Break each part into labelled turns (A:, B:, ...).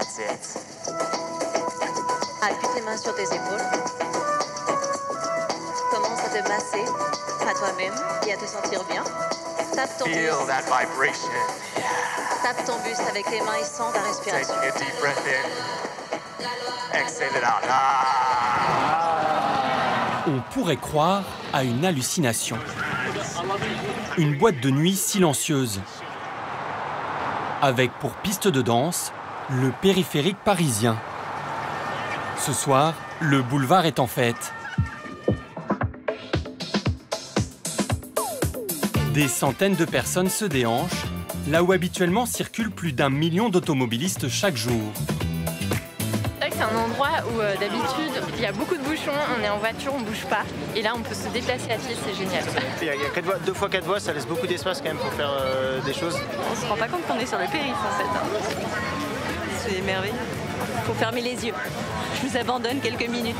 A: That's it.
B: Appuie tes mains sur tes épaules. Commence à te masser à toi-même et à te sentir bien. Tape ton
A: Feel
B: buste.
A: that vibration.
B: Tape ton buste avec tes mains et sens ta respiration.
A: Taking a deep breath in. Exhale it out.
C: On pourrait croire à une hallucination. Une boîte de nuit silencieuse, avec pour piste de danse le périphérique parisien. Ce soir, le boulevard est en fête. Des centaines de personnes se déhanchent, là où habituellement circulent plus d'1 million d'automobilistes chaque jour.
D: C'est un endroit où d'habitude il y a beaucoup de bouchons, on est en voiture, on bouge pas. Et là on peut se déplacer à pied, c'est génial.
E: Il y a 2 fois 4 voies, ça laisse beaucoup d'espace quand même pour faire des choses.
F: On se rend pas compte qu'on est sur le périph' en fait. C'est merveilleux. Faut fermer les yeux. Je vous abandonne quelques minutes.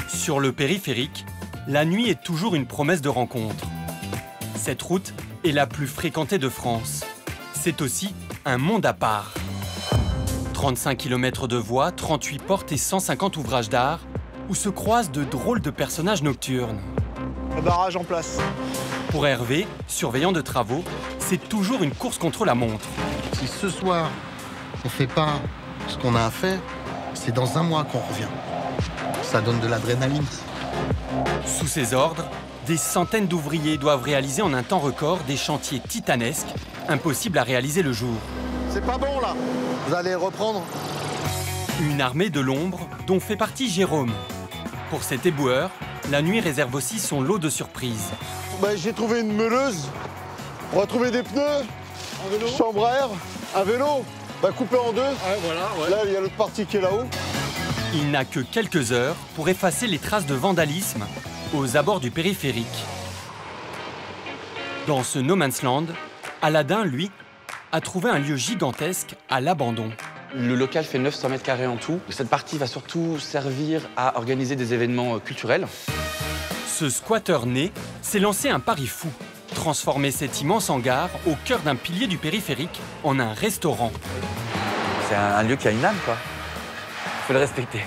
C: Sur le périphérique, la nuit est toujours une promesse de rencontre. Cette route est la plus fréquentée de France. C'est aussi un monde à part. 35 km de voies, 38 portes et 150 ouvrages d'art, où se croisent de drôles de personnages nocturnes.
E: Le barrage en place.
C: Pour Hervé, surveillant de travaux, c'est toujours une course contre la montre.
G: Si ce soir, on ne fait pas ce qu'on a à faire, c'est dans 1 mois qu'on revient. Ça donne de l'adrénaline.
C: Sous ses ordres, des centaines d'ouvriers doivent réaliser en un temps record des chantiers titanesques, impossibles à réaliser le jour.
G: C'est pas bon là. Vous allez reprendre.
C: Une armée de l'ombre dont fait partie Jérôme. Pour cet éboueur, la nuit réserve aussi son lot de surprises.
H: J'ai trouvé une meuleuse. On va trouver des pneus, chambre à air, un vélo, coupé en 2. Là, il y a l'autre partie qui est là-haut.
C: Il n'a que quelques heures pour effacer les traces de vandalisme aux abords du périphérique. Dans ce no man's land, Aladin, lui, a trouvé un lieu gigantesque à l'abandon.
I: Le local fait 900 mètres carrés en tout. Cette partie va surtout servir à organiser des événements culturels.
C: Ce squatteur né s'est lancé un pari fou. Transformer cet immense hangar au cœur d'un pilier du périphérique en un restaurant.
I: C'est un lieu qui a une âme, quoi. Faut le respecter.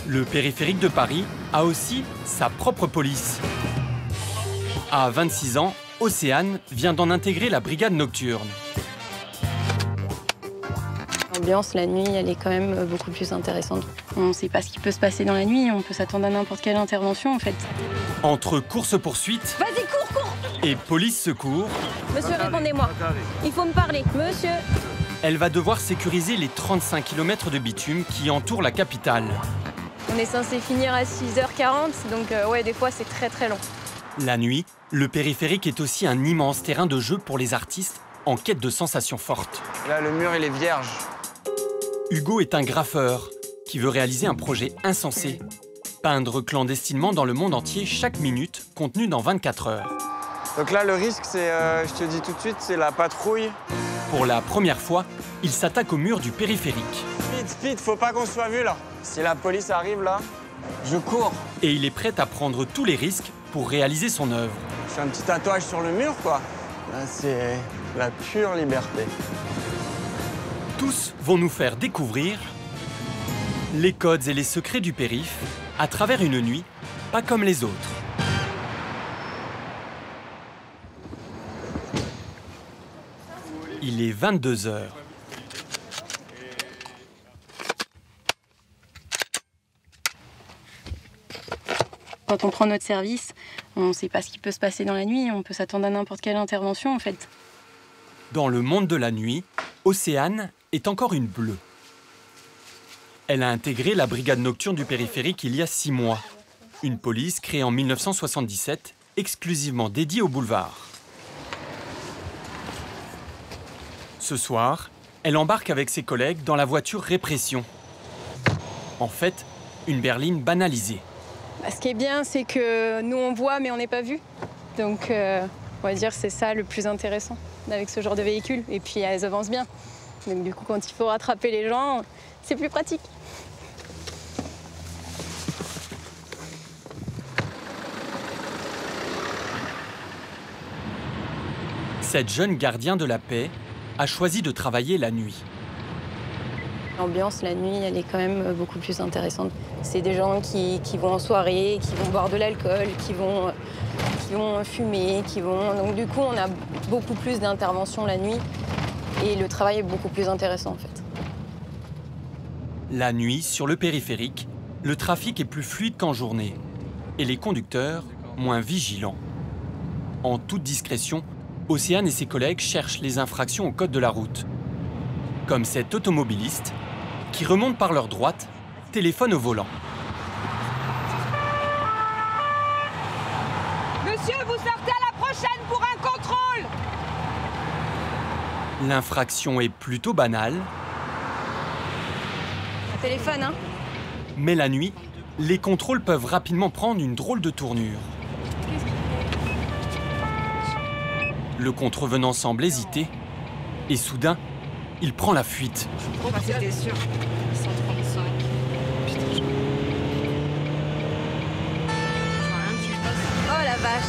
C: Le périphérique de Paris a aussi sa propre police. À 26 ans, Océane vient d'en intégrer la brigade nocturne.
D: L'ambiance la nuit, elle est quand même beaucoup plus intéressante. On ne sait pas ce qui peut se passer dans la nuit, on peut s'attendre à n'importe quelle intervention en fait.
C: Entre course-poursuite
F: Vas-y, cours.
C: et police-secours,
F: Monsieur, répondez-moi. Il faut me parler. Monsieur.
C: elle va devoir sécuriser les 35 km de bitume qui entourent la capitale.
D: On est censé finir à 6h40, donc ouais, des fois c'est très très long.
C: La nuit, le périphérique est aussi un immense terrain de jeu pour les artistes en quête de sensations fortes.
E: Là, le mur, il est vierge.
C: Hugo est un graffeur qui veut réaliser un projet insensé. Peindre clandestinement dans le monde entier chaque minute contenue dans 24 heures.
E: Donc là, le risque, c'est, je te dis tout de suite, c'est la patrouille.
C: Pour la première fois, il s'attaque au mur du périphérique.
E: Speed, faut pas qu'on soit vu là. Si la police arrive là, je cours.
C: Et il est prêt à prendre tous les risques pour réaliser son œuvre.
E: Je fais un petit tatouage sur le mur, quoi. Là, c'est la pure liberté.
C: Tous vont nous faire découvrir les codes et les secrets du périph' à travers une nuit pas comme les autres. Il est 22 h.
D: Quand on prend notre service, on ne sait pas ce qui peut se passer dans la nuit, on peut s'attendre à n'importe quelle intervention en fait.
C: Dans le monde de la nuit, Océane est encore une bleue. Elle a intégré la brigade nocturne du périphérique il y a 6 mois. Une police créée en 1977, exclusivement dédiée au boulevard. Ce soir, elle embarque avec ses collègues dans la voiture répression. En fait, une berline banalisée.
D: Ce qui est bien, c'est que nous on voit mais on n'est pas vu. Donc on va dire c'est ça le plus intéressant avec ce genre de véhicule. Et puis elles avancent bien. Donc du coup quand il faut rattraper les gens, c'est plus pratique.
C: Cette jeune gardien de la paix a choisi de travailler la nuit.
D: L'ambiance la nuit, elle est quand même beaucoup plus intéressante. C'est des gens qui vont en soirée, qui vont boire de l'alcool, qui vont fumer, Donc du coup, on a beaucoup plus d'interventions la nuit et le travail est beaucoup plus intéressant en fait.
C: La nuit, sur le périphérique, le trafic est plus fluide qu'en journée et les conducteurs moins vigilants. En toute discrétion, Océane et ses collègues cherchent les infractions au code de la route. Comme cet automobiliste qui remonte par leur droite, téléphone au volant.
J: Monsieur, vous sortez à la prochaine pour un contrôle!
C: L'infraction est plutôt banale.
D: Téléphone, hein?
C: Mais la nuit, les contrôles peuvent rapidement prendre une drôle de tournure. Le contrevenant semble hésiter et soudain, il prend la fuite.
J: C'était sûr. 135.
D: Oh la vache!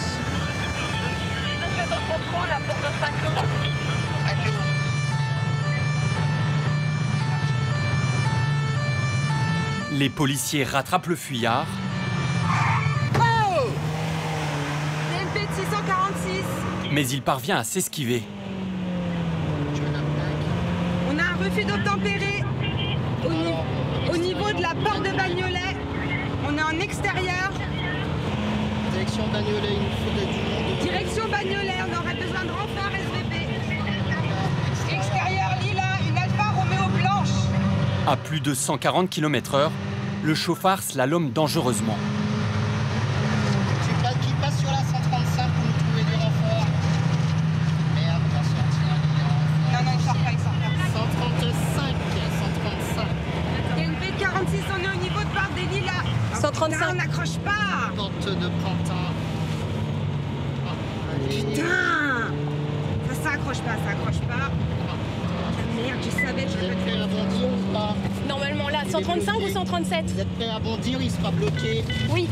C: Les policiers rattrapent le fuyard.
J: Oh! DMP 646.
C: Mais il parvient à s'esquiver.
J: On a un refus d'obtempérer au niveau de la porte de Bagnolet. On est en extérieur.
G: Direction Bagnolet, il nous faudrait du monde.
J: Direction Bagnolet, on aurait besoin de renfort SVP. Extérieur Lila, une Alfa Romeo blanche.
C: À plus de 140 km/h, le chauffard slalome dangereusement.
G: Qui passe sur la 135 pour nous trouver des renforts. Merde, on va sortir.
J: Non, il sort pas, il sort pas.
G: 135.
J: Il y a une V46, on est au niveau de porte des Lilas.
D: 135.
J: Putain, on n'accroche pas.
G: Porte de Pantin.
J: Putain, ça accroche pas, ça accroche pas. Ah, merde, je savais que je
G: Vous êtes
J: peux
G: prêts à bondir ou pas?
D: Normalement là, 135 ou 137?
G: Vous êtes prêts à bondir, il sera bloqué.
D: Oui.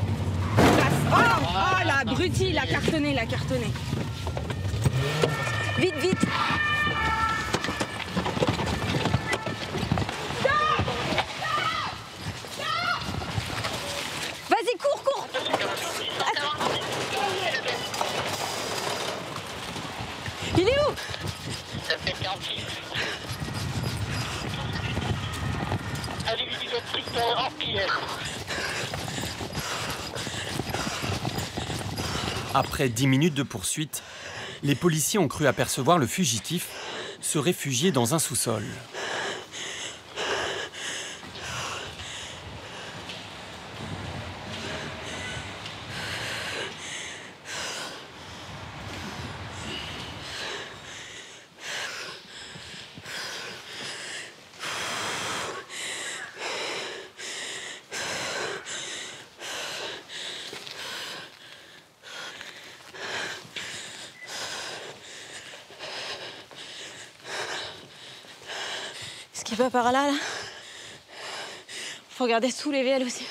J: Oh, l'abruti, il a cartonné,
D: Vite, vite! Vas-y, cours! Il est où?
G: Ça fait 46. Individu destructeur en pièces.
C: Après 10 minutes de poursuite, les policiers ont cru apercevoir le fugitif se réfugier dans un sous-sol.
D: Est-ce qu'il va par là? Faut regarder tous les VL aussi.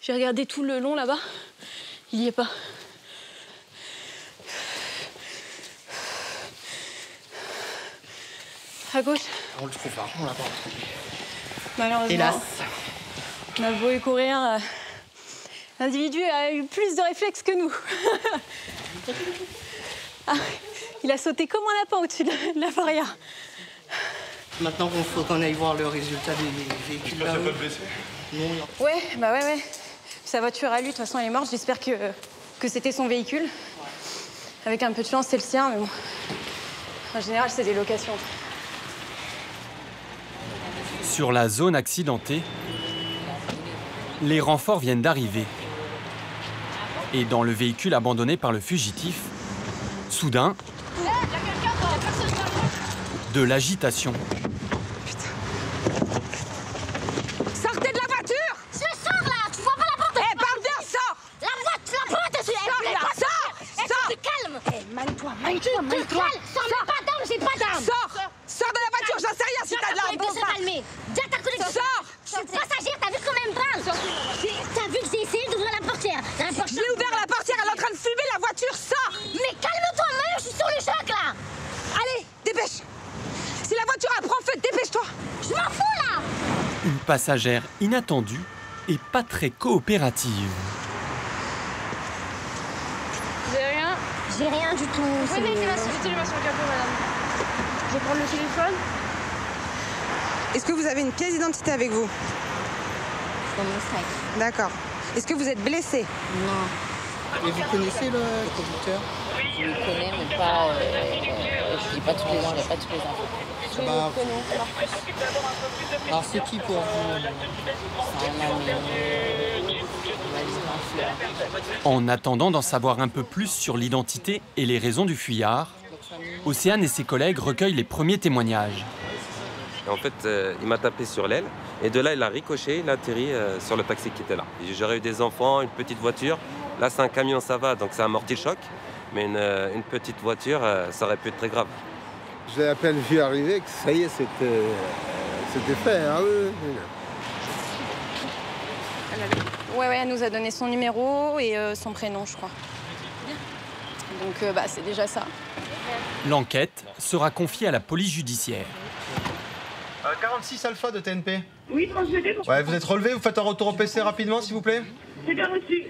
D: J'ai regardé tout le long là-bas. Il y est pas. À gauche.
G: On le trouve pas, on l'a pas retrouvé.
D: Malheureusement.
G: Hélas.
D: On a beau y courir. L'individu a eu plus de réflexes que nous. Ah, il a sauté comme un lapin au-dessus de la barrière.
K: Maintenant, il faut qu'on aille voir le résultat des véhicules.
H: J'espère qu'il n'y a pas de blessés.
K: Non.
D: Ouais. Sa voiture à lui, de toute façon, elle est morte. J'espère que c'était son véhicule. Avec un peu de chance, c'est le sien, mais bon. En général, c'est des locations.
C: Sur la zone accidentée, les renforts viennent d'arriver. Et dans le véhicule abandonné par le fugitif, soudain, de l'agitation.
J: Sortez de la voiture!
L: Je sors là! Tu vois pas la porte?
J: Eh, bordel, sors!
L: La porte, elle est pas
J: Sors!
L: calme!
J: Eh, manie-toi!
L: Sors, mais pas d'armes, j'ai pas d'armes!
J: Sors de la voiture, j'en sais rien si t'as de l'arme!
L: Bon, se calmer! Dis à ta collègue!
J: Sors!
L: Je suis passagère, t'as vu combien de balles? T'as vu que j'ai essayé d'ouvrir la portière?
J: J'ai ouvert la portière, elle est en train de fumer la voiture! Sors!
L: Mais calme-toi, Mario, je suis sur le choc là! Je m'en fous là.
C: Une passagère inattendue et pas très coopérative.
D: Vous avez rien?
L: J'ai rien du tout.
D: Oui, mettez-la sur le capot, madame. Je vais prendre le téléphone.
J: Est-ce que vous avez une pièce d'identité avec vous?
L: Dans mon sac.
J: D'accord. Est-ce que vous êtes blessé?
K: Non. Et vous connaissez le conducteur?
B: Je le connais, mais pas. Je dis pas tous les ans, j'ai pas tous les enfants.
D: Je le connais, Marcus.
K: Alors c'est qui pour vous?
B: C'est un ami. On m'a dit un fleur.
C: En attendant d'en savoir un peu plus sur l'identité et les raisons du fuyard, Océane et ses collègues recueillent les premiers témoignages.
M: En fait, il m'a tapé sur l'aile et de là, il a ricoché, il a atterri sur le taxi qui était là. J'aurais eu des enfants, une petite voiture. Là, c'est un camion, ça va, donc ça amortit le choc. Mais une petite voiture, ça aurait pu être très grave.
H: Je l'ai à peine vu arriver que ça y est, c'était fait. Hein, oui.
D: Ouais, elle nous a donné son numéro et son prénom, je crois. Donc, c'est déjà ça.
C: L'enquête sera confiée à la police judiciaire.
N: 46 alpha de TNP.
O: Oui, transféré.
N: Ouais, vous êtes relevé, vous faites un retour au PC rapidement, s'il vous plaît.
O: C'est bien reçu.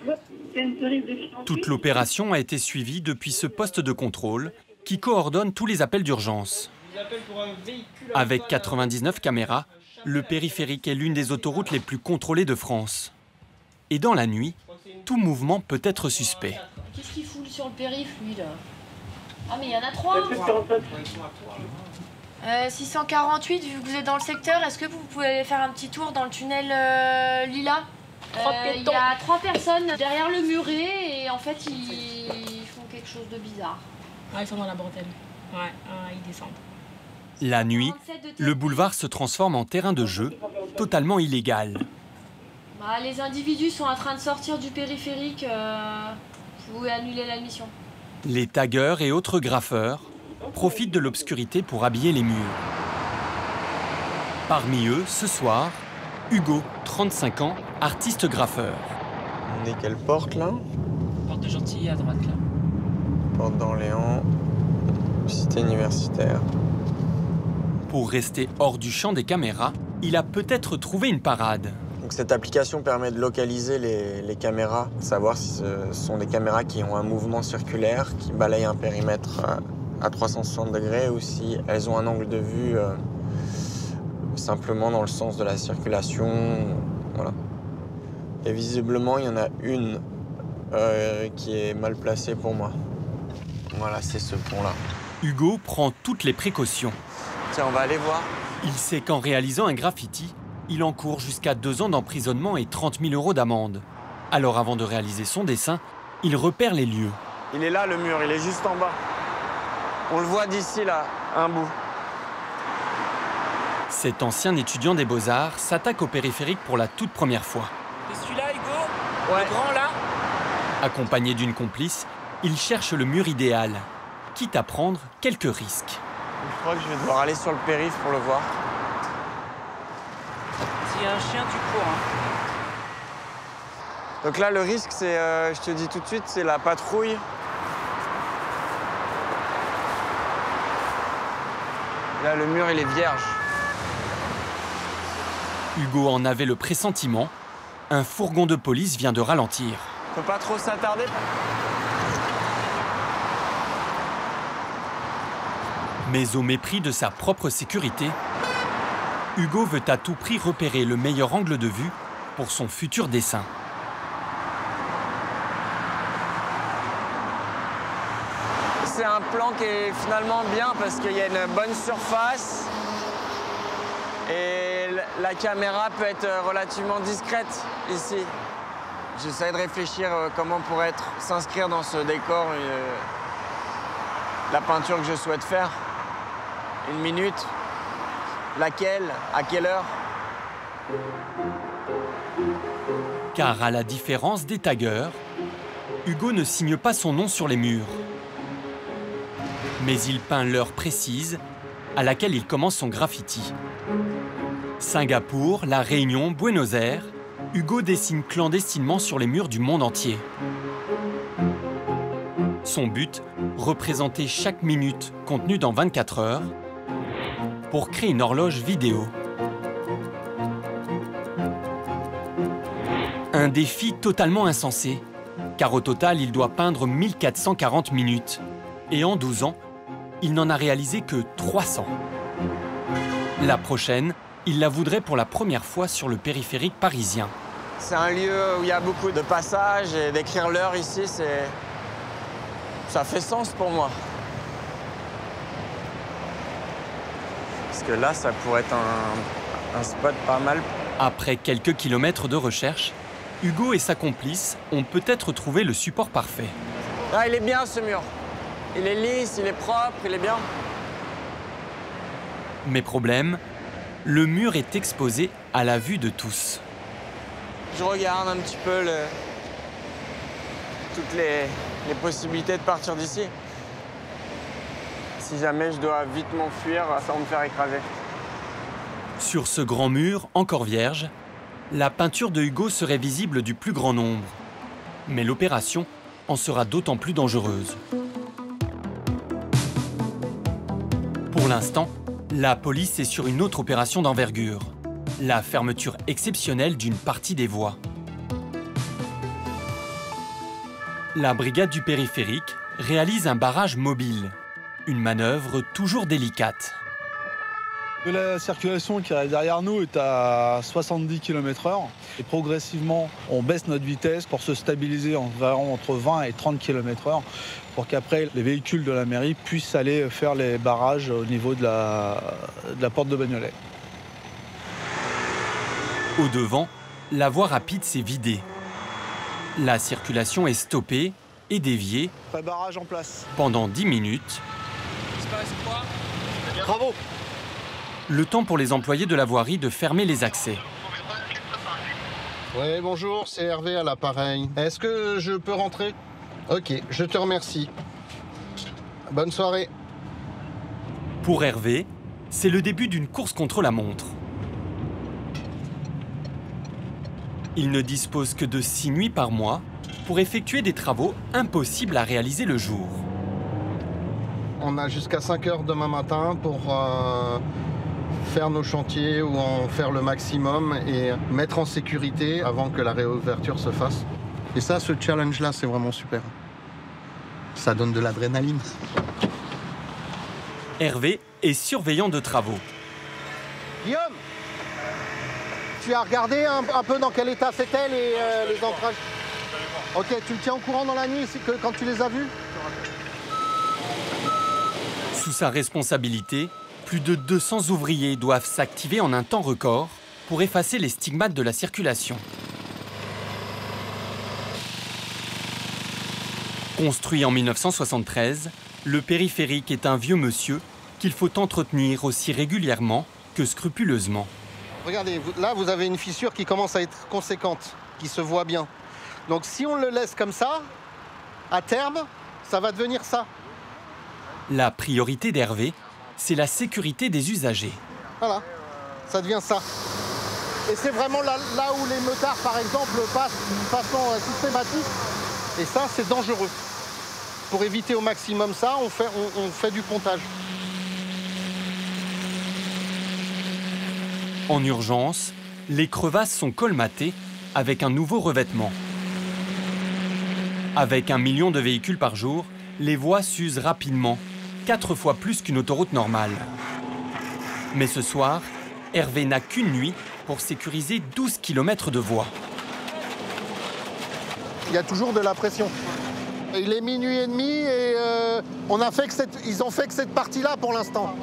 C: Toute l'opération a été suivie depuis ce poste de contrôle qui coordonne tous les appels d'urgence. Avec 99 caméras, le périphérique est l'une des autoroutes les plus contrôlées de France. Et dans la nuit, tout mouvement peut être suspect.
P: Qu'est-ce qu'il fout sur le périph', lui, là? Ah, mais il y en a 3. 648, vu que vous êtes dans le secteur, est-ce que vous pouvez aller faire un petit tour dans le tunnel Lila? Il y a 3 personnes derrière le muret et en fait, ils font quelque chose de bizarre.
Q: Ah, ils sont dans la bretelle. Ouais, ils descendent.
C: La nuit, le boulevard se transforme en terrain de jeu, totalement illégal.
P: Les individus sont en train de sortir du périphérique. Vous pouvez annuler la mission.
C: Les taggeurs et autres graffeurs profitent de l'obscurité pour habiller les murs. Parmi eux, ce soir, Hugo, 35 ans, artiste graffeur.
E: On est quelle porte là?
B: Porte de Gentilly à droite là.
E: Porte d'Orléans, cité universitaire.
C: Pour rester hors du champ des caméras, il a peut-être trouvé une parade.
E: Donc cette application permet de localiser les caméras, de savoir si ce sont des caméras qui ont un mouvement circulaire, qui balayent un périmètre à 360 degrés ou si elles ont un angle de vue simplement dans le sens de la circulation. Voilà. Et visiblement, il y en a une qui est mal placée pour moi. Voilà, c'est ce pont-là.
C: Hugo prend toutes les précautions.
E: Tiens, on va aller voir.
C: Il sait qu'en réalisant un graffiti, il encourt jusqu'à 2 ans d'emprisonnement et 30 000 € d'amende. Alors avant de réaliser son dessin, il repère les lieux.
E: Il est là, le mur, il est juste en bas. On le voit d'ici, là, un bout.
C: Cet ancien étudiant des Beaux-Arts s'attaque au périphérique pour la toute première fois.
B: C'est celui-là, Hugo?
E: Ouais.
B: Le grand, là?
C: Accompagné d'une complice, il cherche le mur idéal, quitte à prendre quelques risques.
E: Je crois que je vais devoir aller sur le périph' pour le voir.
B: S'il y a un chien, tu cours.
E: Donc là, le risque, c'est, je te dis tout de suite, c'est la patrouille. Là, le mur, il est vierge.
C: Hugo en avait le pressentiment. Un fourgon de police vient de ralentir.
E: Faut pas trop s'attarder.
C: Mais au mépris de sa propre sécurité, Hugo veut à tout prix repérer le meilleur angle de vue pour son futur dessin.
E: C'est un plan qui est finalement bien parce qu'il y a une bonne surface et la caméra peut être relativement discrète ici. J'essaie de réfléchir comment pourrait s'inscrire dans ce décor la peinture que je souhaite faire. 1 minute. Laquelle? À quelle heure?
C: Car à la différence des taggeurs, Hugo ne signe pas son nom sur les murs. Mais il peint l'heure précise à laquelle il commence son graffiti. Singapour, La Réunion, Buenos Aires, Hugo dessine clandestinement sur les murs du monde entier. Son but, représenter chaque minute contenue dans 24 heures pour créer une horloge vidéo. Un défi totalement insensé, car au total, il doit peindre 1440 minutes. Et en 12 ans, il n'en a réalisé que 300. La prochaine, il la voudrait pour la première fois sur le périphérique parisien.
E: C'est un lieu où il y a beaucoup de passages et d'écrire l'heure ici, ça fait sens pour moi. Parce que là, ça pourrait être un spot pas mal.
C: Après quelques kilomètres de recherche, Hugo et sa complice ont peut-être trouvé le support parfait.
E: Ah, il est bien ce mur. Il est lisse, il est propre, il est bien.
C: Mais problème, le mur est exposé à la vue de tous.
E: Je regarde un petit peu toutes les possibilités de partir d'ici. Si jamais je dois vite m'enfuir, ça va me faire écraser.
C: Sur ce grand mur, encore vierge, la peinture de Hugo serait visible du plus grand nombre. Mais l'opération en sera d'autant plus dangereuse. Pour l'instant, la police est sur une autre opération d'envergure. La fermeture exceptionnelle d'une partie des voies. La brigade du périphérique réalise un barrage mobile. Une manœuvre toujours délicate.
O: La circulation qui est derrière nous est à 70 km/h. Et progressivement, on baisse notre vitesse pour se stabiliser entre 20 et 30 km/h pour qu'après, les véhicules de la mairie puissent aller faire les barrages au niveau de la porte de Bagnolet.
C: Au devant, la voie rapide s'est vidée. La circulation est stoppée et déviée
O: Pré-barrage en place.
C: Pendant 10 minutes.
O: Bravo.
C: Le temps pour les employés de la voirie de fermer les accès.
G: Oui, bonjour, c'est Hervé à l'appareil. Est-ce que je peux rentrer? Ok, je te remercie. Bonne soirée.
C: Pour Hervé, c'est le début d'une course contre la montre. Il ne dispose que de 6 nuits par mois pour effectuer des travaux impossibles à réaliser le jour.
G: On a jusqu'à 5 heures demain matin pour faire nos chantiers ou en faire le maximum et mettre en sécurité avant que la réouverture se fasse. Et ça, ce challenge-là, c'est vraiment super. Ça donne de l'adrénaline.
C: Hervé est surveillant de travaux.
G: Guillaume, tu as regardé un peu dans quel état c'était les entrailles? Ok, tu me tiens au courant dans la nuit quand tu les as vus?
C: Sous sa responsabilité, plus de 200 ouvriers doivent s'activer en un temps record pour effacer les stigmates de la circulation. Construit en 1973, le périphérique est un vieux monsieur qu'il faut entretenir aussi régulièrement que scrupuleusement.
G: Regardez, là vous avez une fissure qui commence à être conséquente, qui se voit bien. Donc si on le laisse comme ça, à terme, ça va devenir ça.
C: La priorité d'Hervé, c'est la sécurité des usagers.
G: Voilà, ça devient ça. Et c'est vraiment là où les motards, par exemple, passent d'une façon systématique. Et ça, c'est dangereux. Pour éviter au maximum ça, on fait du pontage.
C: En urgence, les crevasses sont colmatées avec un nouveau revêtement. Avec 1 million de véhicules par jour, les voies s'usent rapidement, 4 fois plus qu'une autoroute normale. Mais ce soir, Hervé n'a qu'une nuit pour sécuriser 12 km de voies.
G: Il y a toujours de la pression. Il est minuit et demi et ils ont fait que cette partie-là pour l'instant.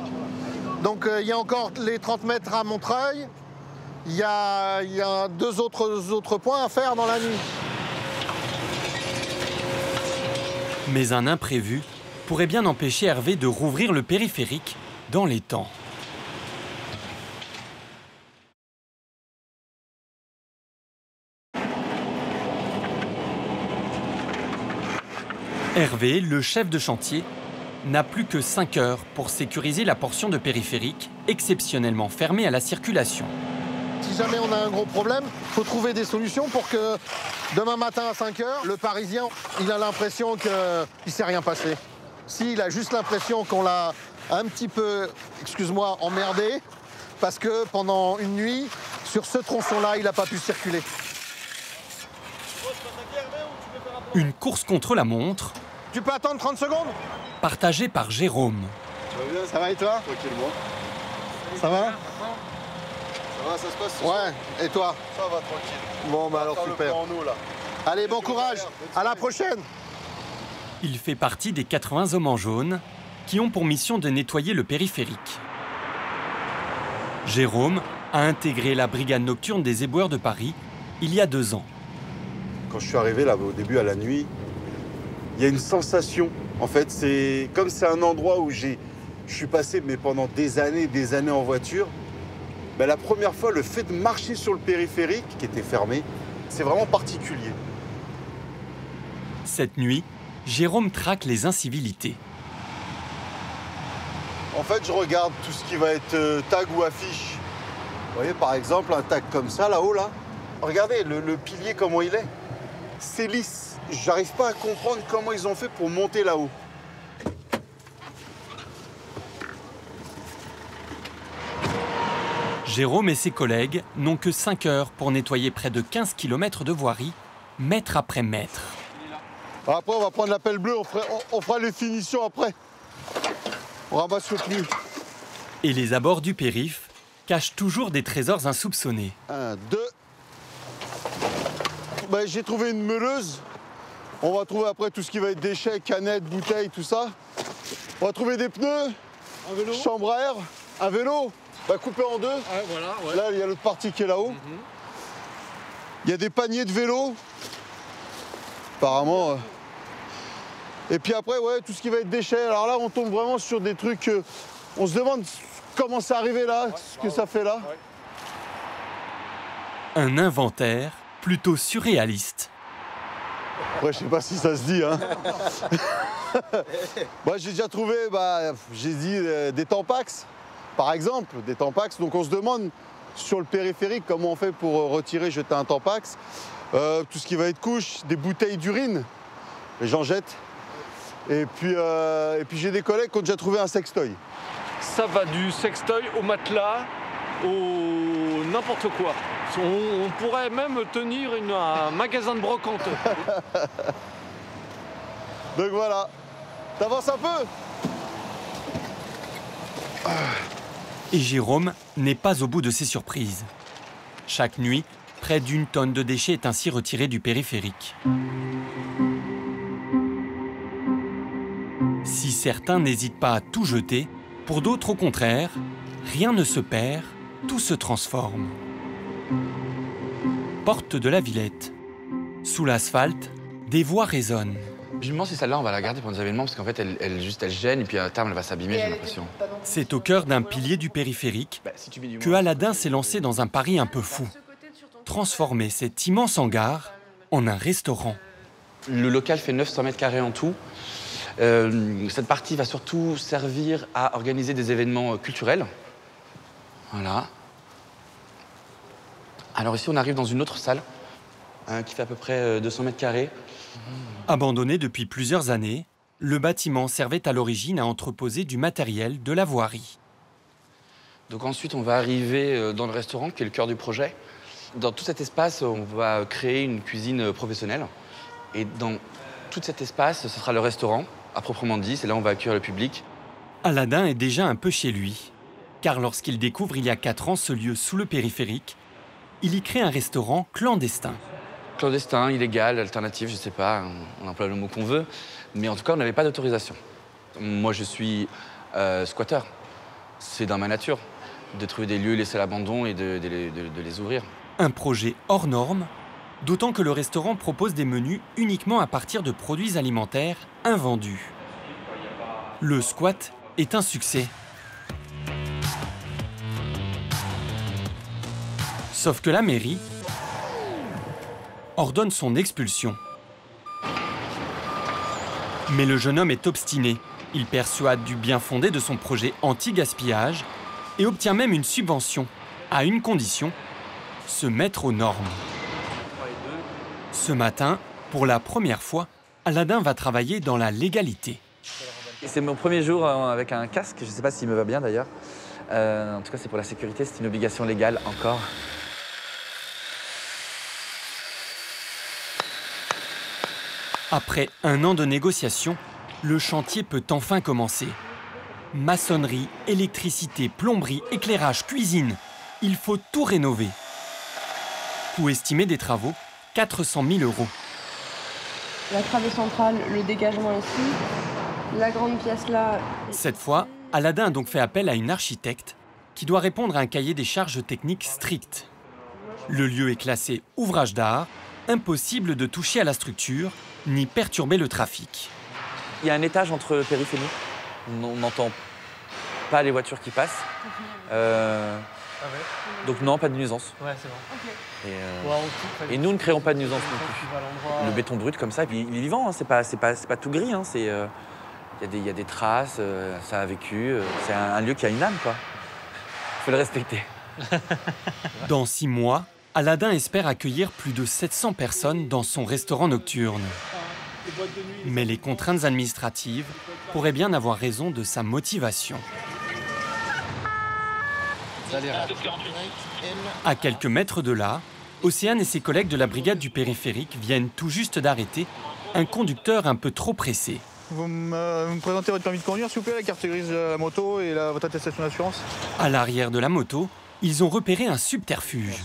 G: Donc il y a encore les 30 mètres à Montreuil. Il y a 2 autres points à faire dans la nuit.
C: Mais un imprévu pourrait bien empêcher Hervé de rouvrir le périphérique dans les temps. Hervé, le chef de chantier, n'a plus que 5 heures pour sécuriser la portion de périphérique exceptionnellement fermée à la circulation.
G: Si jamais on a un gros problème, il faut trouver des solutions pour que demain matin à 5 heures, le Parisien, il a l'impression qu'il ne s'est rien passé. S'il a juste l'impression qu'on l'a un petit peu, excuse-moi, emmerdé, parce que pendant une nuit, sur ce tronçon-là, il n'a pas pu circuler.
C: Une course contre la montre.
H: Tu peux attendre 30 secondes?
C: Partagée par Jérôme.
H: Ça va et toi? Tranquillement. Ça va? Ça va, ça se passe? Ouais, et toi? Ça va, tranquille. Bon, bah alors super. Allez, bon courage, à la prochaine.
C: Il fait partie des 80 hommes en jaune qui ont pour mission de nettoyer le périphérique. Jérôme a intégré la brigade nocturne des éboueurs de Paris il y a 2 ans.
H: Quand je suis arrivé là au début à la nuit, il y a une sensation. En fait, c'est comme c'est un endroit où je suis passé mais pendant des années en voiture. Ben, la première fois, le fait de marcher sur le périphérique qui était fermé, c'est vraiment particulier.
C: Cette nuit, Jérôme traque les incivilités.
H: En fait, je regarde tout ce qui va être tag ou affiche. Vous voyez, par exemple, un tag comme ça, là-haut, là. Regardez le pilier, comment il est. C'est lisse. J'arrive pas à comprendre comment ils ont fait pour monter là-haut.
C: Jérôme et ses collègues n'ont que 5 heures pour nettoyer près de 15 km de voirie, mètre après mètre.
H: Après, on va prendre l'appel bleu, on fera les finitions après. On ramasse le plus.
C: Et les abords du périph' cachent toujours des trésors insoupçonnés.
H: 1, 2. Ben, j'ai trouvé une meuleuse. On va trouver après tout ce qui va être déchets, canettes, bouteilles, tout ça. On va trouver des pneus, chambre à air, un vélo, coupé en 2.
O: Ouais, voilà, ouais.
H: Là, il y a l'autre partie qui est là-haut. Il y a des paniers de vélo. Apparemment. Et puis après, ouais, tout ce qui va être déchets. Alors là, on tombe vraiment sur des trucs. On se demande comment c'est arrivé là, ce que ça fait là.
C: Un inventaire plutôt surréaliste.
H: Après, je sais pas si ça se dit, hein. Moi, j'ai déjà trouvé, j'ai dit des Tampax, par exemple, des Tampax. Donc on se demande sur le périphérique comment on fait pour retirer, jeter un Tampax. Tout ce qui va être couche, des bouteilles d'urine, les gens jettent. Et puis j'ai des collègues qui ont déjà trouvé un sextoy.
R: Ça va du sextoy au matelas, au n'importe quoi. On pourrait même tenir un magasin de brocante.
H: Donc voilà, t'avances un peu.
C: Et Jérôme n'est pas au bout de ses surprises. Chaque nuit, près d'1 tonne de déchets est ainsi retirée du périphérique. Si certains n'hésitent pas à tout jeter, pour d'autres au contraire, rien ne se perd, tout se transforme. Porte de la Villette. Sous l'asphalte, des voix résonnent.
I: Je me demande si celle-là, on va la garder pour nos événements, parce qu'en fait, elle gêne, et puis à terme, elle va s'abîmer, j'ai l'impression.
C: C'est au cœur d'un pilier du périphérique que Aladin s'est lancé dans un pari un peu fou. Transformer cet immense hangar en un restaurant.
I: Le local fait 900 mètres carrés en tout. Cette partie va surtout servir à organiser des événements culturels. Voilà. Alors ici, on arrive dans une autre salle qui fait à peu près 200 mètres carrés.
C: Abandonné depuis plusieurs années, le bâtiment servait à l'origine à entreposer du matériel de la voirie.
I: Donc ensuite, on va arriver dans le restaurant, qui est le cœur du projet. Dans tout cet espace, on va créer une cuisine professionnelle. Et dans tout cet espace, ce sera le restaurant, à proprement dit. C'est là où on va accueillir le public.
C: Aladin est déjà un peu chez lui. Car lorsqu'il découvre il y a 4 ans ce lieu sous le périphérique, il y crée un restaurant clandestin.
I: Clandestin, illégal, alternatif, je sais pas, on emploie le mot qu'on veut. Mais en tout cas, on n'avait pas d'autorisation. Moi, je suis squatteur. C'est dans ma nature de trouver des lieux laissés à l'abandon et de les ouvrir.
C: Un projet hors norme, d'autant que le restaurant propose des menus uniquement à partir de produits alimentaires invendus. Le squat est un succès. Sauf que la mairie ordonne son expulsion. Mais le jeune homme est obstiné. Il persuade du bien fondé de son projet anti-gaspillage et obtient même une subvention, à une condition, se mettre aux normes. Ce matin, pour la première fois, Aladin va travailler dans la légalité.
S: C'est mon premier jour avec un casque, je ne sais pas s'il me va bien d'ailleurs. En tout cas, c'est pour la sécurité, c'est une obligation légale encore.
C: Après 1 an de négociations, le chantier peut enfin commencer. Maçonnerie, électricité, plomberie, éclairage, cuisine. Il faut tout rénover. Coût estimé des travaux, 400 000 €.
T: La travée centrale, le dégagement ici, la grande pièce là.
C: Cette fois, Aladin a donc fait appel à une architecte qui doit répondre à un cahier des charges techniques strict. Le lieu est classé ouvrage d'art, impossible de toucher à la structure ni perturber le trafic.
S: Il y a un étage entre périph' et nous. On n'entend pas les voitures qui passent. Donc non, pas de nuisance.
N: Ouais, c'est bon.
S: Et nous ne créons pas de nuisance non plus. Le béton brut comme ça, et puis il est vivant, hein, c'est pas tout gris. Hein, il y a des traces, ça a vécu. C'est un lieu qui a une âme, quoi. Faut le respecter.
C: Dans 6 mois, Aladin espère accueillir plus de 700 personnes dans son restaurant nocturne. Mais les contraintes administratives pourraient bien avoir raison de sa motivation. À quelques mètres de là, Océane et ses collègues de la brigade du périphérique viennent tout juste d'arrêter un conducteur un peu trop pressé.
O: Vous me présentez votre permis de conduire, s'il vous plaît, la carte grise de la moto et votre attestation d'assurance?
C: À l'arrière de la moto, ils ont repéré un subterfuge.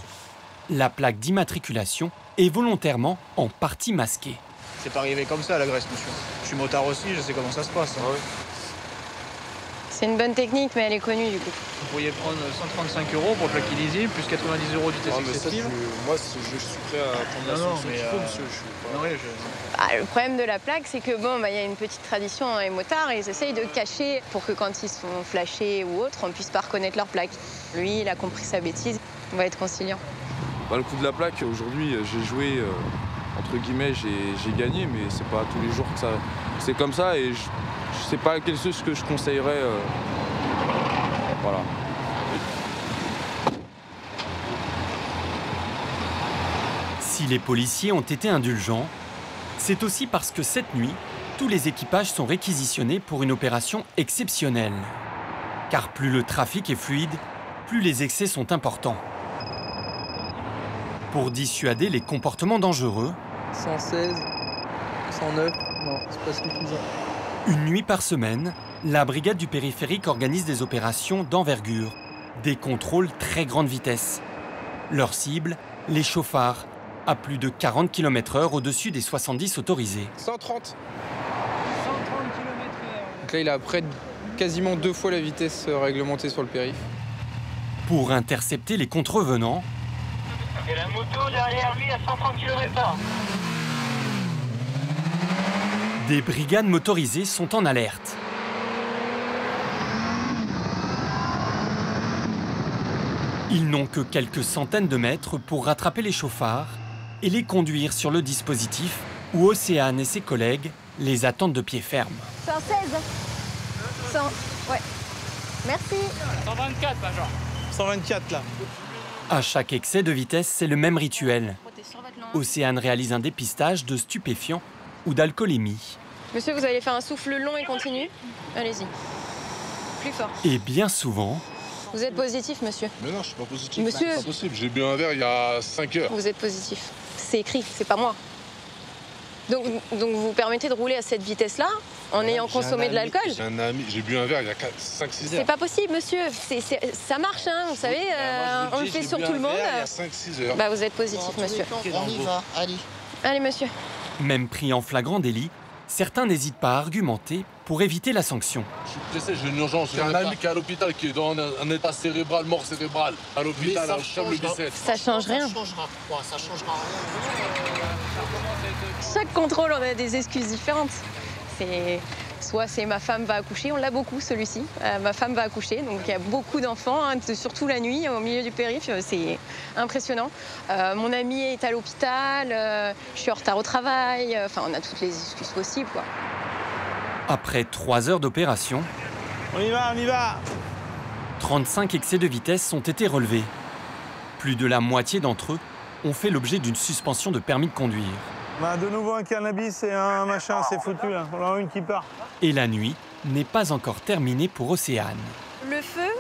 C: La plaque d'immatriculation est volontairement en partie masquée.
O: C'est pas arrivé comme ça à la Grèce, monsieur. Je suis motard aussi, je sais comment ça se passe. Hein.
D: C'est une bonne technique, mais elle est connue du coup.
O: Vous pourriez prendre 135 € pour plaque illisible, plus 90 € du test excessif.
U: Moi, je suis prêt à prendre la sanction qu'il faut, monsieur.
D: Le problème de la plaque, c'est que bon, y a une petite tradition dans les motards, ils essayent de cacher pour que quand ils sont flashés ou autres, on ne puisse pas reconnaître leur plaque. Lui, il a compris sa bêtise, on va être conciliant.
U: Le coup de la plaque, aujourd'hui, j'ai joué, entre guillemets, j'ai gagné, mais c'est pas tous les jours que ça... C'est comme ça et je sais pas quelle chose que je conseillerais. Voilà.
C: Si les policiers ont été indulgents, c'est aussi parce que cette nuit, tous les équipages sont réquisitionnés pour une opération exceptionnelle. Car plus le trafic est fluide, plus les excès sont importants. Pour dissuader les comportements dangereux,
V: 116, 109, non, c'est pas suffisant.
C: Une nuit par semaine, la brigade du périphérique organise des opérations d'envergure, des contrôles très grande vitesse. Leur cible, les chauffards, à plus de 40 km/h au-dessus des 70 autorisés.
V: 130. 130 km/h. Donc là, il a près de quasiment 2 fois la vitesse réglementée sur le périph'.
C: Pour intercepter les contrevenants,
W: et la moto derrière lui à 130 km/h.
C: Des brigades motorisées sont en alerte. Ils n'ont que quelques centaines de mètres pour rattraper les chauffards et les conduire sur le dispositif où Océane et ses collègues les attendent de pied ferme.
D: 116. 100. Ouais. Merci.
W: 124, Benjamin.
O: 124 là.
C: À chaque excès de vitesse, c'est le même rituel. Océane réalise un dépistage de stupéfiants ou d'alcoolémie.
D: Monsieur, vous allez faire un souffle long et continu. Allez-y. Plus fort.
C: Et bien souvent...
D: Vous êtes positif, monsieur?
U: Mais non, je suis pas positif.
D: Monsieur...
U: C'est pas possible, j'ai bu un verre il y a 5 heures.
D: Vous êtes positif. C'est écrit, c'est pas moi. Donc vous vous permettez de rouler à cette vitesse-là en ayant consommé de l'alcool?
U: J'ai un ami, j'ai bu un verre il y a 5-6 heures.
D: C'est pas possible, monsieur. Ça marche, hein, vous savez, on le fait sur tout le monde.
U: Il y a 5-6 heures.
D: Bah, vous êtes positif, monsieur.
V: On y va, allez.
D: Allez, monsieur.
C: Même pris en flagrant délit, certains n'hésitent pas à argumenter pour éviter la sanction.
U: Je suis pressé, j'ai une urgence. J'ai un ami qui est à l'hôpital, qui est dans un état cérébral, mort cérébral, à l'hôpital, à Chambre 17.
D: Ça change rien.
V: Ça changera rien.
D: Chaque contrôle, on a des excuses différentes. Soit c'est ma femme va accoucher, on l'a beaucoup celui-ci. Ma femme va accoucher, donc il y a beaucoup d'enfants, hein, surtout la nuit au milieu du périph', c'est impressionnant. Mon ami est à l'hôpital, je suis en retard au travail, enfin on a toutes les excuses possibles, quoi.
C: Après 3 heures d'opération,
O: On y va
C: 35 excès de vitesse ont été relevés. Plus de la moitié d'entre eux ont fait l'objet d'une suspension de permis de conduire.
O: On a de nouveau un cannabis et un machin, c'est foutu là. On en a une qui part.
C: Et la nuit n'est pas encore terminée pour Océane.
D: Le feu,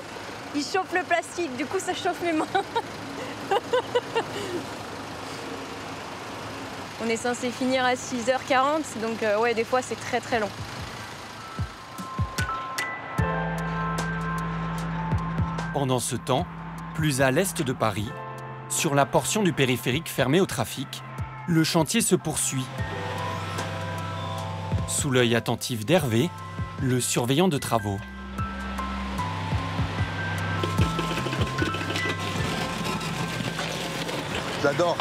D: il chauffe le plastique, du coup ça chauffe mes mains. On est censé finir à 6h40, donc ouais, des fois c'est très très long.
C: Pendant ce temps, plus à l'est de Paris, sur la portion du périphérique fermée au trafic, le chantier se poursuit. Sous l'œil attentif d'Hervé, le surveillant de travaux.
G: J'adore.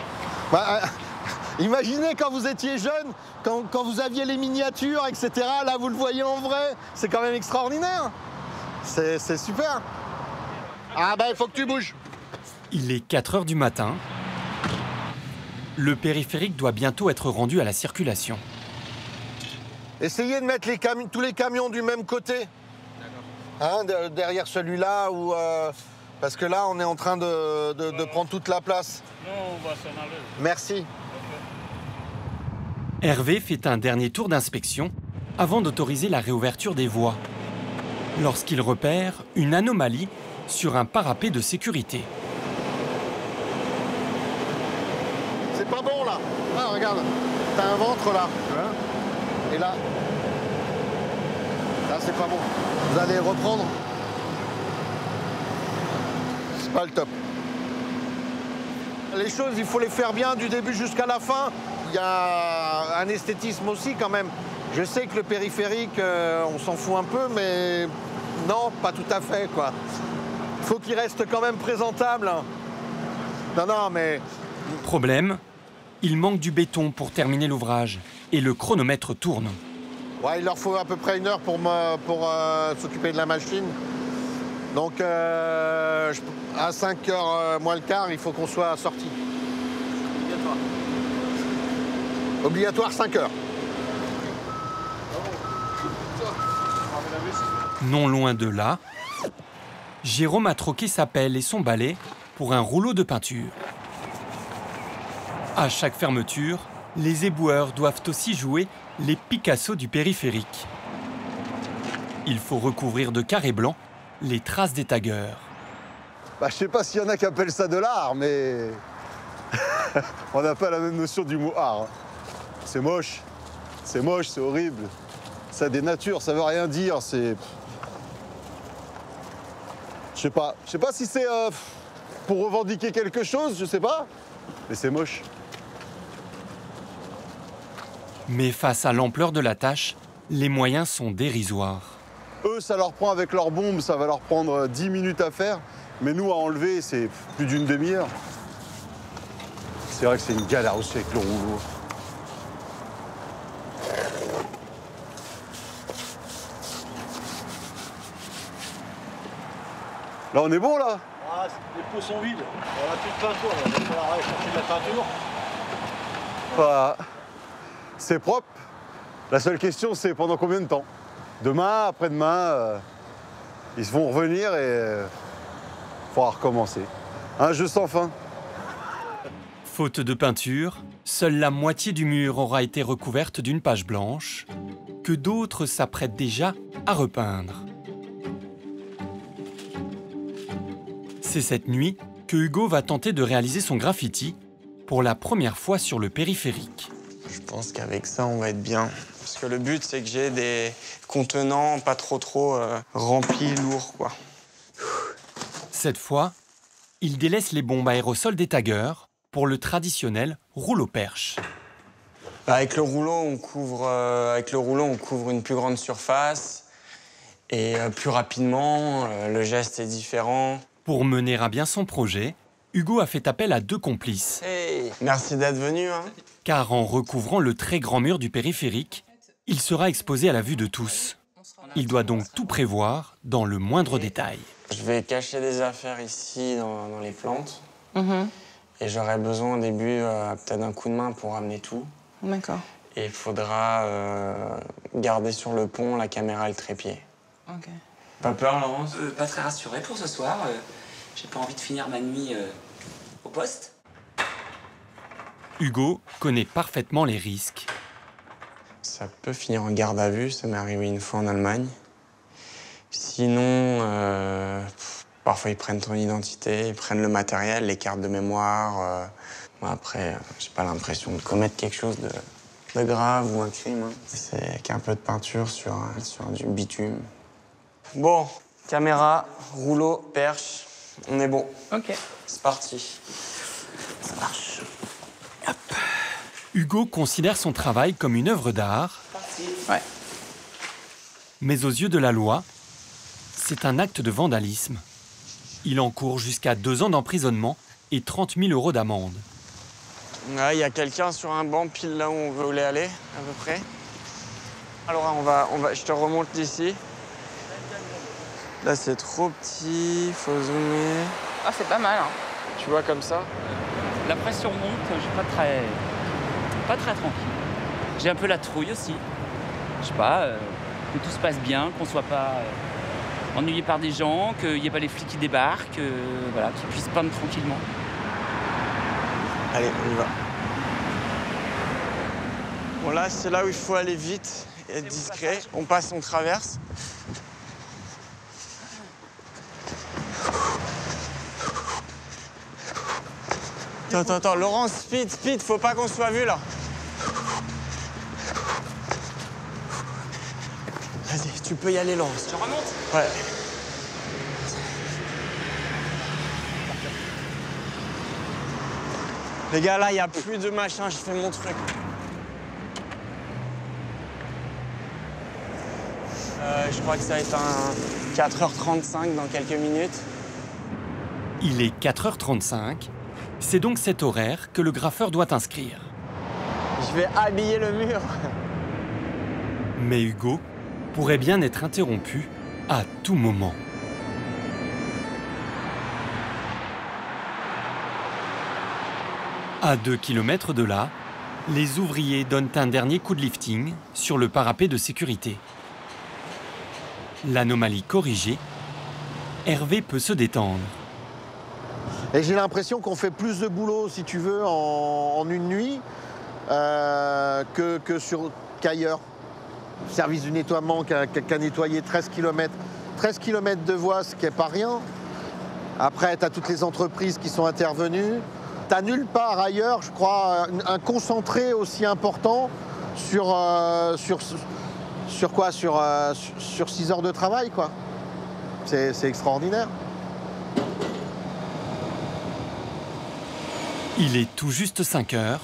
G: Imaginez quand vous étiez jeune, quand vous aviez les miniatures, etc. Là, vous le voyez en vrai. C'est quand même extraordinaire. C'est super. Ah ben, il faut que tu bouges.
C: Il est 4 heures du matin. Le périphérique doit bientôt être rendu à la circulation.
G: Essayez de mettre tous les camions du même côté. Hein, derrière celui-là, ou parce que là, on est en train de prendre toute la place.
R: Non, on va s'en aller.
G: Merci.
C: Hervé fait un dernier tour d'inspection avant d'autoriser la réouverture des voies. Lorsqu'il repère une anomalie sur un parapet de sécurité.
G: C'est pas bon là. Ah, regarde, t'as un ventre là. Et là, c'est pas bon. Vous allez reprendre. C'est pas le top. Les choses, il faut les faire bien du début jusqu'à la fin. Il y a un esthétisme aussi quand même. Je sais que le périphérique, on s'en fout un peu, mais non, pas tout à fait, quoi. Il faut qu'il reste quand même présentable. Non, mais...
C: Problème, il manque du béton pour terminer l'ouvrage et le chronomètre tourne.
G: Ouais, il leur faut à peu près 1 heure pour s'occuper de la machine. Donc, à 5h moins le quart, il faut qu'on soit sorti. Obligatoire 5 heures.
C: Non loin de là, Jérôme a troqué sa pelle et son balai pour un rouleau de peinture. À chaque fermeture, les éboueurs doivent aussi jouer les Picasso du périphérique. Il faut recouvrir de carrés blancs les traces des taggeurs.
H: Bah, je sais pas s'il y en a qui appellent ça de l'art, mais on n'a pas la même notion du mot art. C'est moche, c'est horrible. Ça dénature, ça veut rien dire, c'est... Je sais pas si c'est pour revendiquer quelque chose, je sais pas, mais c'est moche.
C: Mais face à l'ampleur de la tâche, les moyens sont dérisoires.
H: Eux, ça leur prend avec leurs bombes, ça va leur prendre 10 minutes à faire, mais nous, à enlever, c'est plus d'une demi-heure. C'est vrai que c'est une galère aussi avec le rouleau. Là, on est bon, là?
O: Ah, les pots sont vides. On n'a plus de peinture, là. Il va falloir aller chercher de la peinture.
H: Voilà. C'est propre. La seule question, c'est pendant combien de temps? Demain, après-demain, ils vont revenir et il faudra recommencer. Un jeu sans fin.
C: Faute de peinture, seule la moitié du mur aura été recouverte d'une page blanche, que d'autres s'apprêtent déjà à repeindre. C'est cette nuit que Hugo va tenter de réaliser son graffiti pour la première fois sur le périphérique.
E: Je pense qu'avec ça, on va être bien. Parce que le but, c'est que j'ai des contenants pas trop remplis, lourds, quoi.
C: Cette fois, il délaisse les bombes aérosols des taggers pour le traditionnel rouleau-perche.
E: Avec le rouleau, on couvre une plus grande surface et plus rapidement, le geste est différent.
C: Pour mener à bien son projet, Hugo a fait appel à 2 complices.
E: Hey, merci d'être venu. Hein.
C: Car en recouvrant le très grand mur du périphérique, il sera exposé à la vue de tous. Il doit donc tout prévoir dans le moindre détail.
E: Je vais cacher des affaires ici dans les plantes. Et j'aurai besoin au début peut-être d'un coup de main pour ramener tout.
T: D'accord.
E: Et il faudra garder sur le pont la caméra et le trépied.
T: Ok.
E: Pas peur, Laurence?
A: Pas très rassuré pour ce soir. J'ai pas envie de finir ma nuit au poste.
C: Hugo connaît parfaitement les risques.
E: Ça peut finir en garde à vue, ça m'est arrivé une fois en Allemagne. Sinon, parfois ils prennent ton identité, ils prennent le matériel, les cartes de mémoire, Après, j'ai pas l'impression de commettre quelque chose de grave ou un crime. Hein. C'est qu'un peu de peinture sur du bitume. Bon, caméra, rouleau, perche, on est bon.
A: Ok.
E: C'est parti. Ça marche.
C: Hop. Hugo considère son travail comme une œuvre d'art.
A: Ouais.
C: Mais aux yeux de la loi, c'est un acte de vandalisme. Il encourt jusqu'à 2 ans d'emprisonnement et 30 000 € d'amende.
E: Ouais, y a quelqu'un sur un banc pile là où on voulait aller, à peu près. Alors je te remonte d'ici. Là c'est trop petit, faut zoomer.
A: Ah, c'est pas mal. Hein.
E: Tu vois comme ça?
A: La pression monte, je suis pas très tranquille. J'ai un peu la trouille aussi. Je sais pas, que tout se passe bien, qu'on soit pas ennuyé par des gens, qu'il n'y ait pas les flics qui débarquent, voilà, qu'ils puissent peindre tranquillement.
E: Allez, on y va. Bon là, c'est là où il faut aller vite et être discret. On passe, on traverse. Attends, Laurent, speed, faut pas qu'on soit vu là. Vas-y, tu peux y aller, Laurent.
A: Tu remontes?
E: Ouais. Les gars, là, il n'y a plus de machin, je fais mon truc. Je crois que ça va être un 4h35 dans quelques minutes.
C: Il est 4h35. C'est donc cet horaire que le graffeur doit inscrire.
E: Je vais habiller le mur.
C: Mais Hugo pourrait bien être interrompu à tout moment. À 2 km de là, les ouvriers donnent un dernier coup de lifting sur le parapet de sécurité. L'anomalie corrigée, Hervé peut se détendre.
G: Et j'ai l'impression qu'on fait plus de boulot, si tu veux, en une nuit qu'ailleurs. Service du nettoiement qui a nettoyé 13 km. 13 km de voies, ce qui n'est pas rien. Après, tu as toutes les entreprises qui sont intervenues. Tu n'as nulle part ailleurs, je crois, un concentré aussi important sur 6 heures de travail, quoi. C'est extraordinaire.
C: Il est tout juste 5 heures.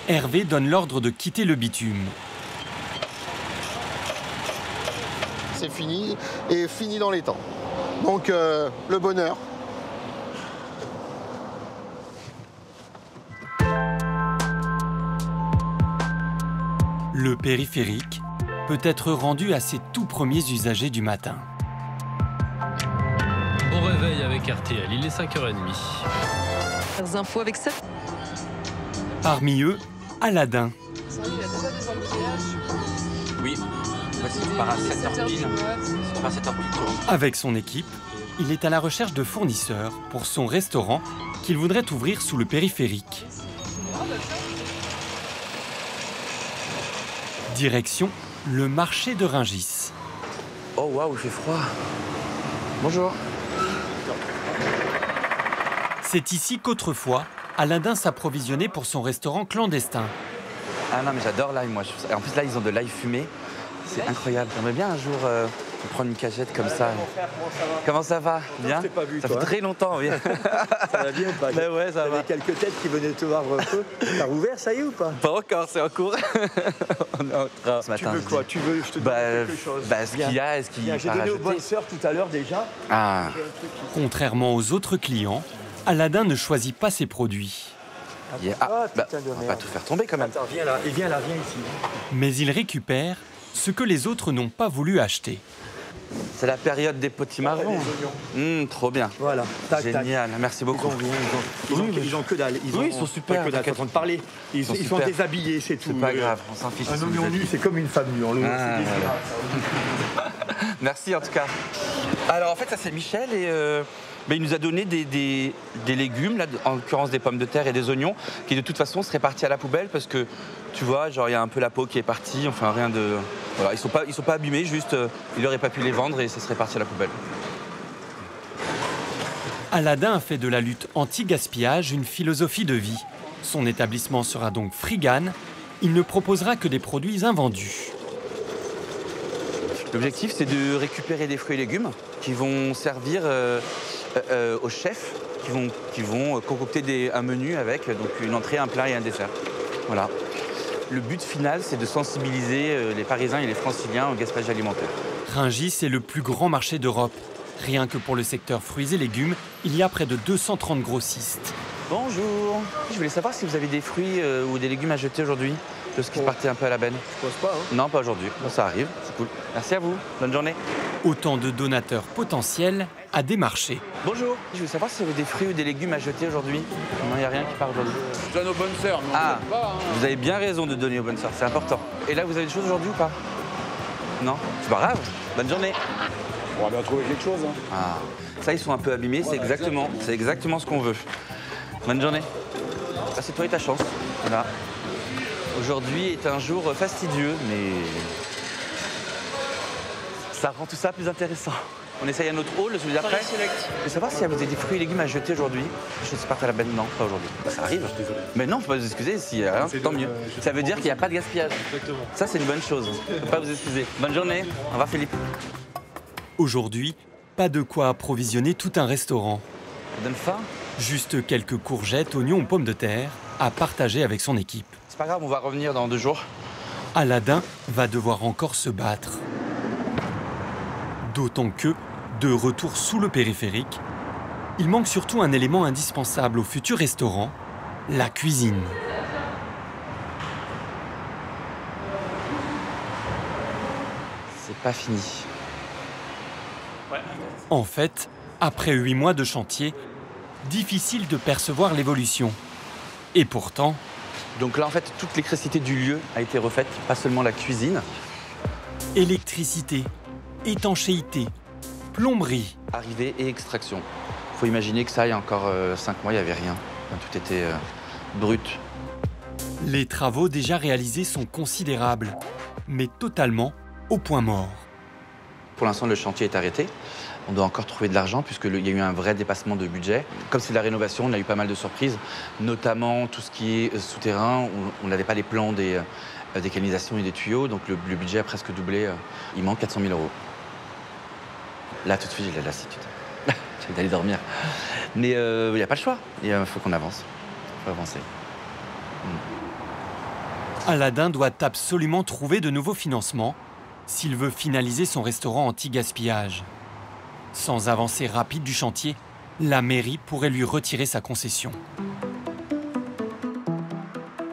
C: Hervé donne l'ordre de quitter le bitume.
G: C'est fini, et fini dans les temps. Donc, le bonheur.
C: Le périphérique peut être rendu à ses tout premiers usagers du matin.
F: Bon réveil avec RTL, il est 5h30.
B: Infos avec ça.
C: Parmi eux, Aladin.
A: Oui, voici, je pars à 7h pile. Je pars à 7h pile.
C: Avec son équipe, il est à la recherche de fournisseurs pour son restaurant qu'il voudrait ouvrir sous le périphérique. Direction le marché de Rungis.
S: Oh waouh, il fait froid.
E: Bonjour.
C: C'est ici qu'autrefois, Aladin s'approvisionnait pour son restaurant clandestin.
S: Ah non, mais j'adore l'ail, moi. En plus, là, ils ont de l'ail fumé. C'est incroyable. J'aimerais bien un jour prendre une cagette comme ça. Comment ça va? Bien? Ça fait très longtemps, oui.
J: Ça va bien ou pas?
S: Ben ouais, ça va.
J: Il y avait quelques têtes qui venaient te voir un peu. T'as rouvert, ça y est ou pas?
S: Pas encore, c'est en cours. On est en train. Ce matin,
J: tu veux quoi? Tu veux je te donne quelque chose?
S: Ce qu'il y a, est-ce qu'il y a?
J: J'ai donné aux bonnes sœurs tout à l'heure déjà.
S: Ah.
C: Contrairement aux autres clients, Aladin ne choisit pas ses produits.
S: On va pas tout faire tomber quand même.
J: Attends, viens là, viens ici.
C: Mais il récupère ce que les autres n'ont pas voulu acheter.
S: C'est la période des potimarrons. Trop bien.
J: Voilà.
S: Génial, merci beaucoup.
J: Ils ont que dalle.
S: Ils sont super.
J: Que dalle, en train de parler. Ils sont déshabillés, c'est tout.
S: C'est pas grave, on s'en fiche.
J: Un oignon nu, c'est comme une femme nue.
S: Merci en tout cas. Alors en fait, ça c'est Michel et il nous a donné des légumes, là, en l'occurrence des pommes de terre et des oignons, qui de toute façon seraient partis à la poubelle parce que tu vois, genre il y a un peu la peau qui est partie, enfin rien de. Voilà, ils sont pas abîmés, juste il n'aurait pas pu les vendre et ça serait parti à la poubelle.
C: Aladin a fait de la lutte anti-gaspillage une philosophie de vie. Son établissement sera donc Frigane. Il ne proposera que des produits invendus.
I: L'objectif, c'est de récupérer des fruits et légumes qui vont servir aux chefs qui vont concocter un menu avec donc une entrée, un plat et un dessert. Voilà. Le but final, c'est de sensibiliser les Parisiens et les Franciliens au gaspillage alimentaire.
C: Rungis est le plus grand marché d'Europe. Rien que pour le secteur fruits et légumes, il y a près de 230 grossistes.
I: Bonjour. Je voulais savoir si vous avez des fruits ou des légumes à jeter aujourd'hui, de ce qui partait un peu à la benne.
J: Je pense pas. Hein.
I: Non, pas aujourd'hui. Bon, ça arrive, c'est cool. Merci à vous. Bonne journée.
C: Autant de donateurs potentiels à des marchés.
I: Bonjour. Je voulais savoir si vous avez des fruits ou des légumes à jeter aujourd'hui. Non, il n'y a rien qui part aujourd'hui.
R: Je donne aux bonnes sœurs, mais
I: ah,
R: on pas, hein.
I: Vous avez bien raison de donner aux bonnes sœurs, c'est important. Et là, vous avez des choses aujourd'hui ou pas? Non, c'est pas grave. Bonne journée.
R: On va bien trouver quelque chose. Hein.
I: Ah, ça, ils sont un peu abîmés, c'est exactement ce qu'on veut. Bonne journée. Ah, c'est toi et ta chance. Voilà. Aujourd'hui est un jour fastidieux, mais ça rend tout ça plus intéressant. On essaye un autre hall, celui d'après. Je veux savoir si vous avez des fruits et légumes à jeter aujourd'hui. Je ne sais pas à la benne, non, pas aujourd'hui. Ça arrive. Mais non, il ne faut pas vous excuser, s'il n'y a rien, tant mieux. Ça veut dire qu'il n'y a pas de gaspillage. Exactement. Ça, c'est une bonne chose. Il ne faut pas vous excuser. Bonne journée. Au revoir, Philippe.
C: Aujourd'hui, pas de quoi approvisionner tout un restaurant.
I: Ça donne faim.
C: Juste quelques courgettes, oignons, pommes de terre à partager avec son équipe.
I: C'est pas grave, on va revenir dans 2 jours.
C: Aladin va devoir encore se battre. D'autant que, de retour sous le périphérique, il manque surtout un élément indispensable au futur restaurant, la cuisine.
I: C'est pas fini.
C: En fait, après 8 mois de chantier, difficile de percevoir l'évolution. Et pourtant...
I: Donc là, en fait, toute l'électricité du lieu a été refaite, pas seulement la cuisine.
C: Électricité, étanchéité, plomberie.
I: Arrivée et extraction. Il faut imaginer que ça, il y a encore 5 mois, il n'y avait rien. Tout était brut.
C: Les travaux déjà réalisés sont considérables, mais totalement au point mort.
I: Pour l'instant, le chantier est arrêté. On doit encore trouver de l'argent puisqu'il y a eu un vrai dépassement de budget. Comme c'est de la rénovation, on a eu pas mal de surprises, notamment tout ce qui est souterrain. On n'avait pas les plans des canalisations et des tuyaux, donc le budget a presque doublé. Il manque 400 000 €. Là, tout de suite, j'ai la lassitude. J'ai envie d'aller dormir. Mais il n'y a pas le choix. Il faut qu'on avance. Il faut avancer.
C: Aladin doit absolument trouver de nouveaux financements s'il veut finaliser son restaurant anti-gaspillage. Sans avancée rapide du chantier, la mairie pourrait lui retirer sa concession.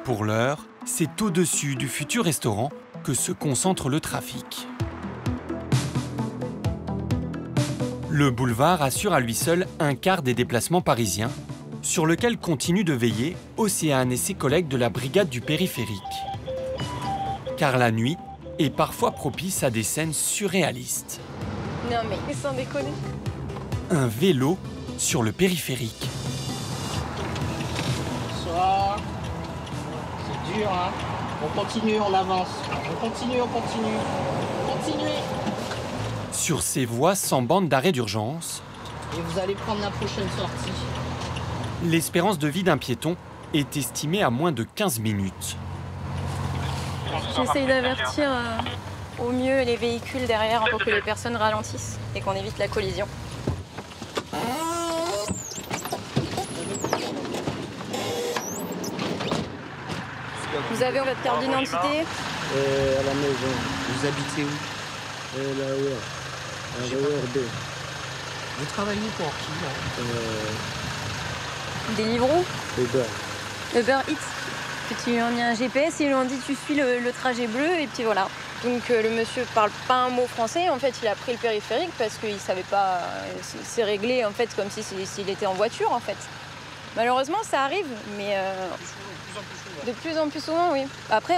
C: Pour l'heure, c'est au-dessus du futur restaurant que se concentre le trafic. Le boulevard assure à lui seul un quart des déplacements parisiens, sur lequel continuent de veiller Océane et ses collègues de la brigade du périphérique. Car la nuit est parfois propice à des scènes surréalistes.
D: Non mais sans déconner.
C: Un vélo sur le périphérique.
K: Bonsoir. C'est dur, hein. On continue, on avance. On continue. Continuez.
C: Sur ces voies sans bande d'arrêt d'urgence,
K: et vous allez prendre la prochaine sortie.
C: L'espérance de vie d'un piéton est estimée à moins de 15 minutes.
D: J'essaye d'avertir au mieux les véhicules derrière pour que les personnes ralentissent et qu'on évite la collision. Vous avez votre carte d'identité?
J: À la maison.
K: Vous habitez où?
J: Là-haut, à RERB.
K: Vous travaillez pour qui, là?
D: Deliveroo?
J: Uber.
D: Uber Eats. Tu lui as mis un GPS et ils lui ont dit tu suis le trajet bleu et puis voilà. Donc le monsieur parle pas un mot français, en fait il a pris le périphérique parce qu'il savait pas, c'est réglé en fait comme s'il était en voiture en fait. Malheureusement ça arrive, mais de plus en plus souvent oui. Après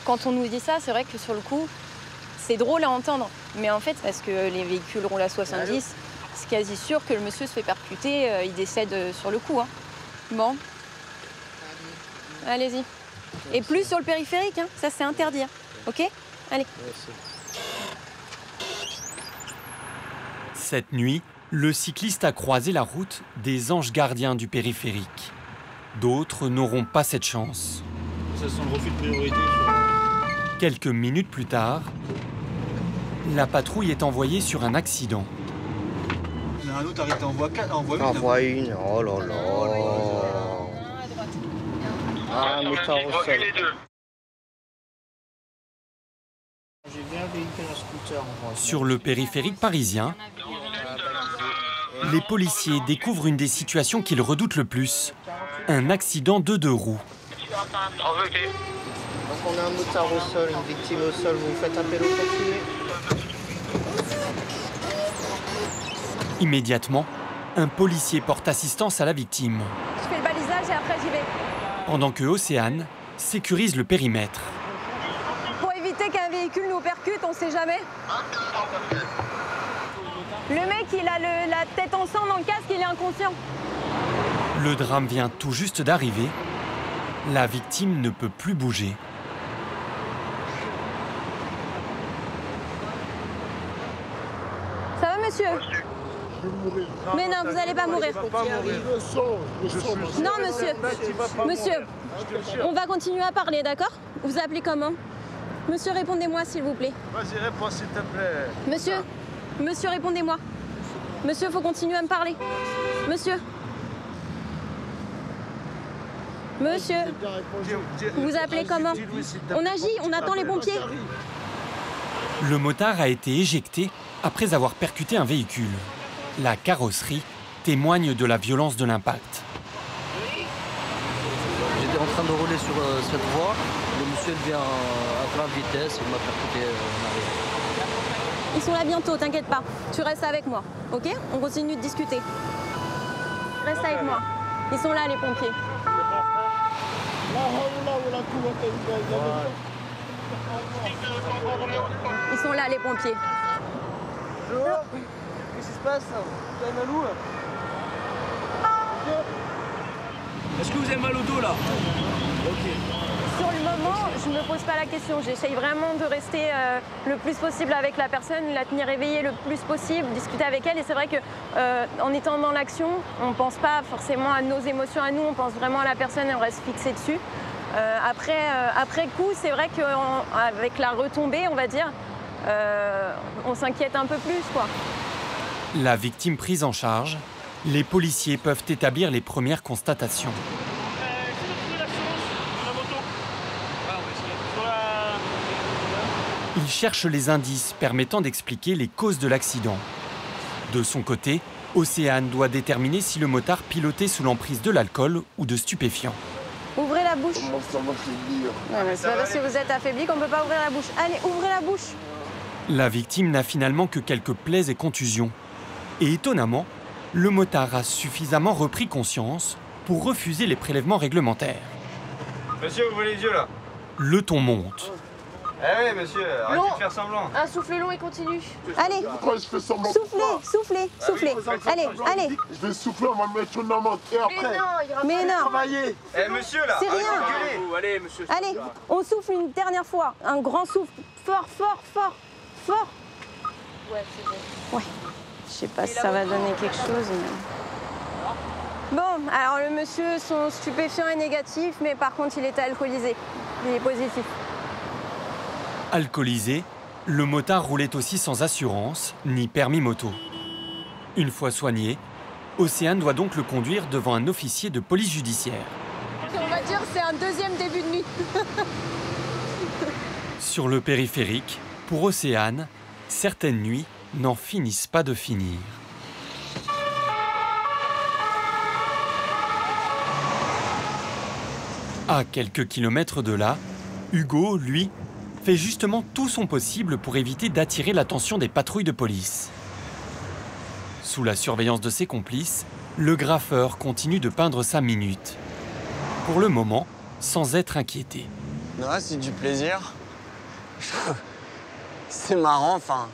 D: quand on nous dit ça, c'est vrai que sur le coup c'est drôle à entendre, mais en fait parce que les véhicules roulent à 70, c'est quasi sûr que le monsieur se fait percuter, il décède sur le coup. Hein. Bon. Allez-y. Et plus sur le périphérique, hein. Ça c'est interdit. Hein. Ok? Allez.
C: Cette nuit, le cycliste a croisé la route des anges gardiens du périphérique. D'autres n'auront pas cette chance.
O: Ça sent le refus de priorité.
C: Quelques minutes plus tard, la patrouille est envoyée sur un accident.
O: Il y en a un autre arrêté en voie 4, en voie 1.
K: En voie 1, oh là là. Ah, un motard au sol. J'ai vu un véhicule en scooter.
C: Sur le périphérique parisien, les policiers découvrent une des situations qu'ils redoutent le plus. Un accident de 2 roues.
K: Donc on a un motard au sol, une victime au sol, vous faites appel au pompiers.
C: Immédiatement, un policier porte assistance à la victime,
D: Je fais le balisage et après j'y vais.
C: pendant que Océane sécurise le périmètre.
D: Pour éviter qu'un véhicule nous percute, on sait jamais. Le mec, il a la tête en sang dans le casque, il est inconscient.
C: Le drame vient tout juste d'arriver. La victime ne peut plus bouger.
D: Ça va, monsieur? Mais non, vous n'allez pas mourir. Non, monsieur. Monsieur, on va continuer à parler, d'accord? Vous vous appelez comment? Monsieur, répondez-moi, s'il vous plaît.
H: Vas-y, réponds, s'il te plaît.
D: Monsieur, répondez-moi. Monsieur, faut continuer à me parler. Monsieur. Monsieur, vous vous appelez comment? On agit, on attend les pompiers.
C: Le motard a été éjecté après avoir percuté un véhicule. La carrosserie témoigne de la violence de l'impact.
J: J'étais en train de rouler sur cette voie. Le monsieur vient à pleine vitesse, il m'a percuté en arrière.
D: Ils sont là bientôt, t'inquiète pas. Tu restes avec moi, ok? On continue de discuter. Reste avec moi. Ils sont là, les pompiers. Ils sont là, les pompiers.
J: Qu'est-ce qui se passe? Vous avez mal où?
O: Est-ce que vous avez mal au dos là? Ok.
D: Sur le moment, je ne me pose pas la question. J'essaye vraiment de rester le plus possible avec la personne, la tenir éveillée le plus possible, discuter avec elle. Et c'est vrai qu'en étant dans l'action, on ne pense pas forcément à nos émotions à nous, on pense vraiment à la personne et on reste fixé dessus. Après coup, c'est vrai qu'avec la retombée, on va dire, on s'inquiète un peu plus, quoi.
C: La victime prise en charge, les policiers peuvent établir les premières constatations. Ils cherchent les indices permettant d'expliquer les causes de l'accident. De son côté, Océane doit déterminer si le motard pilotait sous l'emprise de l'alcool ou de stupéfiants.
D: Ouvrez la bouche. Ouais, mais c'est pas parce que vous êtes affaibli qu'on ne peut pas ouvrir la bouche. Allez, ouvrez la bouche.
C: La victime n'a finalement que quelques plaies et contusions. Et étonnamment, le motard a suffisamment repris conscience pour refuser les prélèvements réglementaires.
H: Monsieur, ouvrez les yeux là.
C: Le ton monte.
H: Eh oui, monsieur, arrêtez de faire semblant.
P: Un souffle long et continue.
D: Allez,
H: Pourquoi je fais semblant?
D: soufflez. Allez.
H: Je vais souffler, on va me mettre une amende. Et après,
D: Mais non.
H: travailler. Eh monsieur là,
D: C'est
H: arrêtez
D: rien.
H: de gueuler. Allez, monsieur.
D: Allez, on souffle une dernière fois. Un grand souffle. Fort.
P: Ouais, c'est bon.
D: Ouais. Je sais pas si ça va donner quelque chose. Mais... Bon, alors le monsieur, son stupéfiant est négatif, mais par contre, il était alcoolisé. Il est positif.
C: Alcoolisé, le motard roulait aussi sans assurance ni permis moto. Une fois soigné, Océane doit donc le conduire devant un officier de police judiciaire.
D: On va dire c'est un deuxième début de nuit.
C: Sur le périphérique, pour Océane, certaines nuits n'en finissent pas de finir. À quelques kilomètres de là, Hugo, lui, fait justement tout son possible pour éviter d'attirer l'attention des patrouilles de police. Sous la surveillance de ses complices, le graffeur continue de peindre sa minute. Pour le moment, sans être inquiété.
E: Non, c'est du plaisir. C'est marrant, enfin.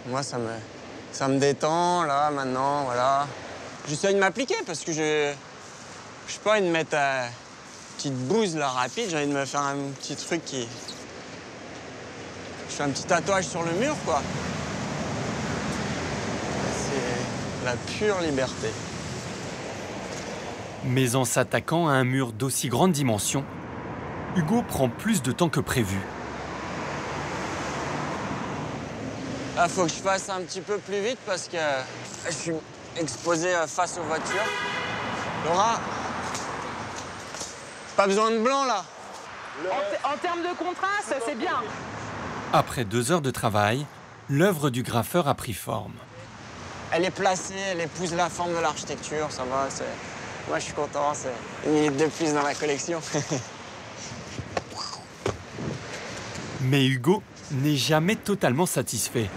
E: Moi, ça me détend, là, maintenant, voilà. J'essaie de m'appliquer parce que je sais pas envie de mettre une petite bouse, là, rapide. J'ai envie de me faire un petit truc qui... Je fais un petit tatouage sur le mur, quoi. C'est la pure liberté.
C: Mais en s'attaquant à un mur d'aussi grande dimension, Hugo prend plus de temps que prévu.
E: Là, faut que je fasse un petit peu plus vite parce que je suis exposé face aux voitures. Laura, pas besoin de blanc là.
L: En termes de contraste, c'est bien.
C: Après 2 heures de travail, l'œuvre du graffeur a pris forme.
E: Elle est placée, elle épouse la forme de l'architecture, ça va. Moi, je suis content, c'est une minute de plus dans la collection.
C: Mais Hugo n'est jamais totalement satisfait.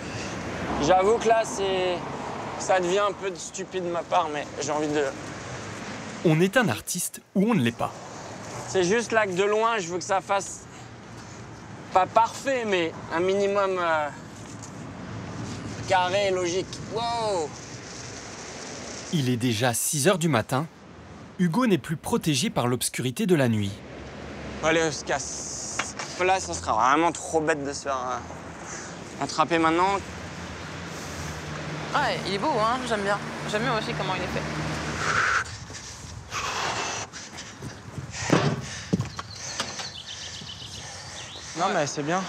E: J'avoue que là, ça devient un peu stupide de ma part, mais j'ai envie de...
C: On est un artiste ou on ne l'est pas.
E: C'est juste là que de loin, je veux que ça fasse... pas parfait, mais un minimum carré, logique. Wow!
C: Il est déjà 6 heures du matin. Hugo n'est plus protégé par l'obscurité de la nuit.
E: Allez, on se casse. Là, ça sera vraiment trop bête de se faire attraper maintenant.
L: Ouais, il est beau, hein, j'aime bien. J'aime bien aussi comment il est fait.
E: Non, mais c'est bien.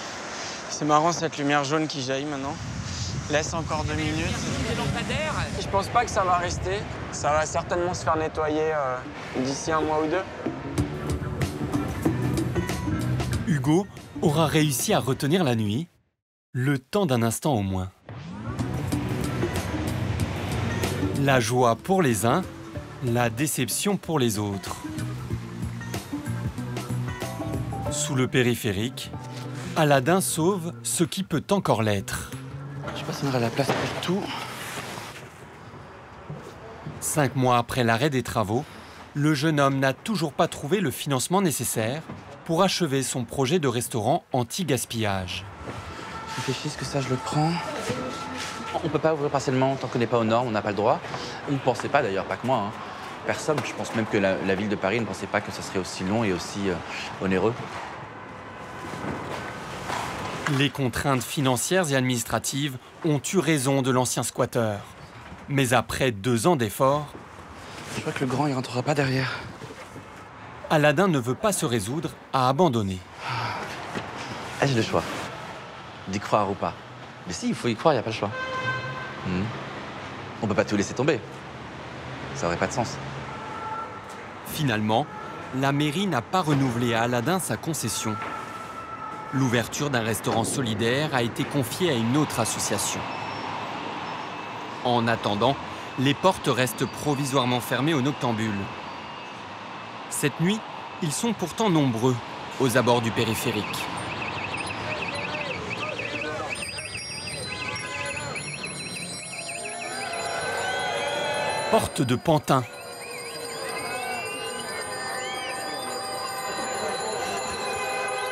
E: C'est marrant, cette lumière jaune qui jaillit maintenant. Laisse encore 2 minutes. Je pense pas que ça va rester. Ça va certainement se faire nettoyer d'ici 1 mois ou 2.
C: Hugo aura réussi à retenir la nuit, le temps d'un instant au moins. La joie pour les uns, la déception pour les autres. Sous le périphérique, Aladin sauve ce qui peut encore l'être.
I: Je sais pas si on aura la place pour tout.
C: 5 mois après l'arrêt des travaux, le jeune homme n'a toujours pas trouvé le financement nécessaire pour achever son projet de restaurant anti-gaspillage.
I: Je réfléchis, est-ce que ça je le prends? On peut pas ouvrir partiellement tant qu'on n'est pas aux normes, on n'a pas le droit. On ne pensait pas d'ailleurs, pas que moi. Hein. Personne, je pense même que la ville de Paris ne pensait pas que ça serait aussi long et aussi onéreux.
C: Les contraintes financières et administratives ont eu raison de l'ancien squatteur. Mais après 2 ans d'efforts...
I: Je crois que le grand, il rentrera pas derrière.
C: Aladin ne veut pas se résoudre à abandonner.
I: Ah, j'ai le choix. D'y croire ou pas. Mais si, il faut y croire, il n'y a pas le choix. On peut pas tout laisser tomber. Ça aurait pas de sens.
C: Finalement, la mairie n'a pas renouvelé à Aladin sa concession. L'ouverture d'un restaurant solidaire a été confiée à une autre association. En attendant, les portes restent provisoirement fermées aux noctambules. Cette nuit, ils sont pourtant nombreux aux abords du périphérique. Porte de Pantin.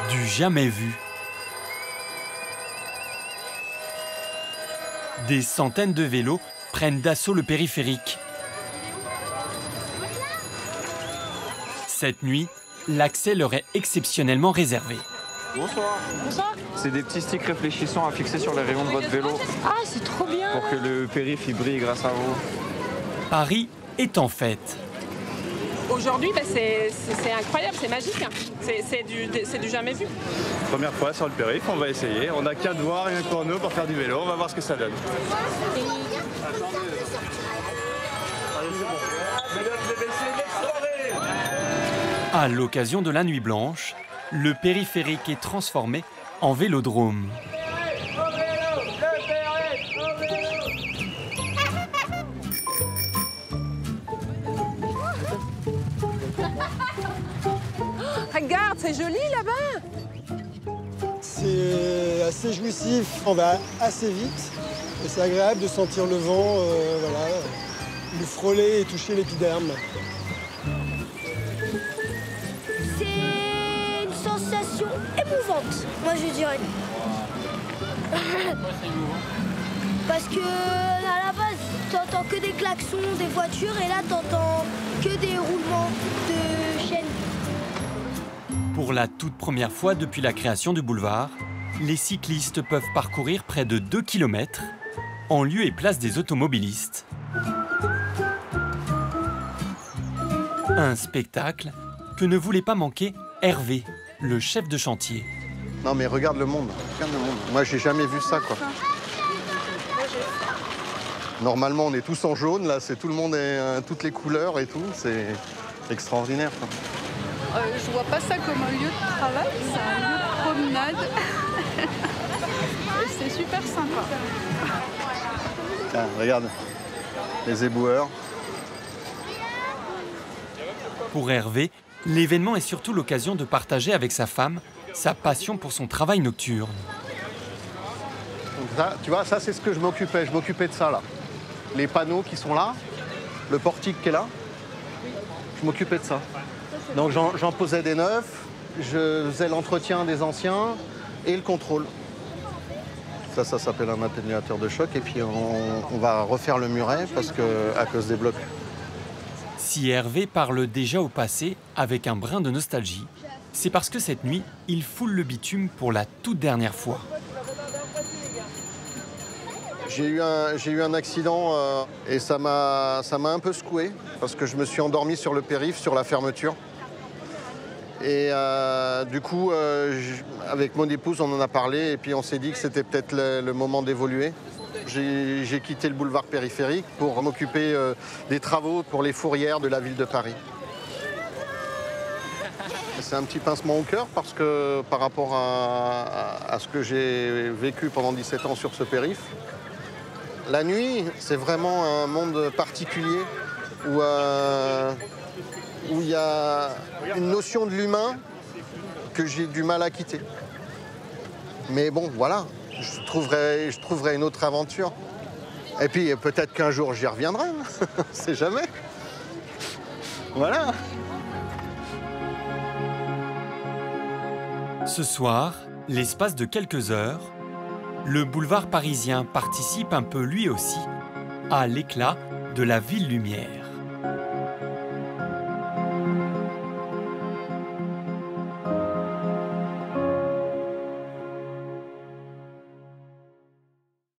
C: Du jamais vu. Des centaines de vélos prennent d'assaut le périphérique. Cette nuit, l'accès leur est exceptionnellement réservé.
M: Bonsoir.
L: Bonsoir.
M: C'est des petits sticks réfléchissants à fixer sur les rayons de votre vélo.
L: Ah, c'est trop bien.
M: Pour que le périph' il brille grâce à vous.
C: Paris est en fête.
L: Aujourd'hui, c'est incroyable, c'est magique. C'est du jamais vu.
M: Première fois sur le périph', on va essayer. On n'a qu'à devoir rien pour nous pour faire du vélo. On va voir ce que ça donne.
C: À l'occasion de la Nuit Blanche, le périphérique est transformé en vélodrome.
L: Regarde, c'est joli là-bas.
Q: C'est assez jouissif, on va assez vite et c'est agréable de sentir le vent, voilà, lui frôler et toucher l'épiderme.
X: C'est une sensation émouvante, moi je dirais. Parce que à la base, t'entends que des klaxons, des voitures et là t'entends que des roulements de chaînes.
C: Pour la toute première fois depuis la création du boulevard, les cyclistes peuvent parcourir près de 2 km en lieu et place des automobilistes. Un spectacle que ne voulait pas manquer Hervé, le chef de chantier.
G: Non mais regarde le monde, Moi j'ai jamais vu ça quoi. Normalement on est tous en jaune, là c'est tout le monde est toutes les couleurs et tout, c'est extraordinaire quoi.
T: Je vois pas ça comme un lieu de travail, c'est un lieu de promenade. C'est super sympa.
G: Tiens, regarde, les éboueurs.
C: Pour Hervé, l'événement est surtout l'occasion de partager avec sa femme sa passion pour son travail nocturne.
G: Donc ça, tu vois, ça c'est ce que je m'occupais de ça là. Les panneaux qui sont là, le portique qui est là, je m'occupais de ça. Donc j'en posais des neufs, je faisais l'entretien des anciens et le contrôle. Ça s'appelle un atténuateur de choc et puis on va refaire le muret à cause des blocs.
C: Si Hervé parle déjà au passé avec un brin de nostalgie, c'est parce que cette nuit, il foule le bitume pour la toute dernière fois.
G: J'ai eu un accident et ça m'a un peu secoué parce que je me suis endormi sur le périph', sur la fermeture. Et du coup, avec mon épouse, on en a parlé et puis on s'est dit que c'était peut-être le moment d'évoluer. J'ai quitté le boulevard périphérique pour m'occuper des travaux pour les fourrières de la ville de Paris. C'est un petit pincement au cœur parce que par rapport à ce que j'ai vécu pendant 17 ans sur ce périph', la nuit, c'est vraiment un monde particulier où il y a une notion de l'humain que j'ai du mal à quitter. Mais bon, voilà, je trouverai une autre aventure. Et puis peut-être qu'un jour j'y reviendrai, on sait jamais. Voilà.
C: Ce soir, l'espace de quelques heures, le boulevard parisien participe un peu lui aussi à l'éclat de la ville lumière.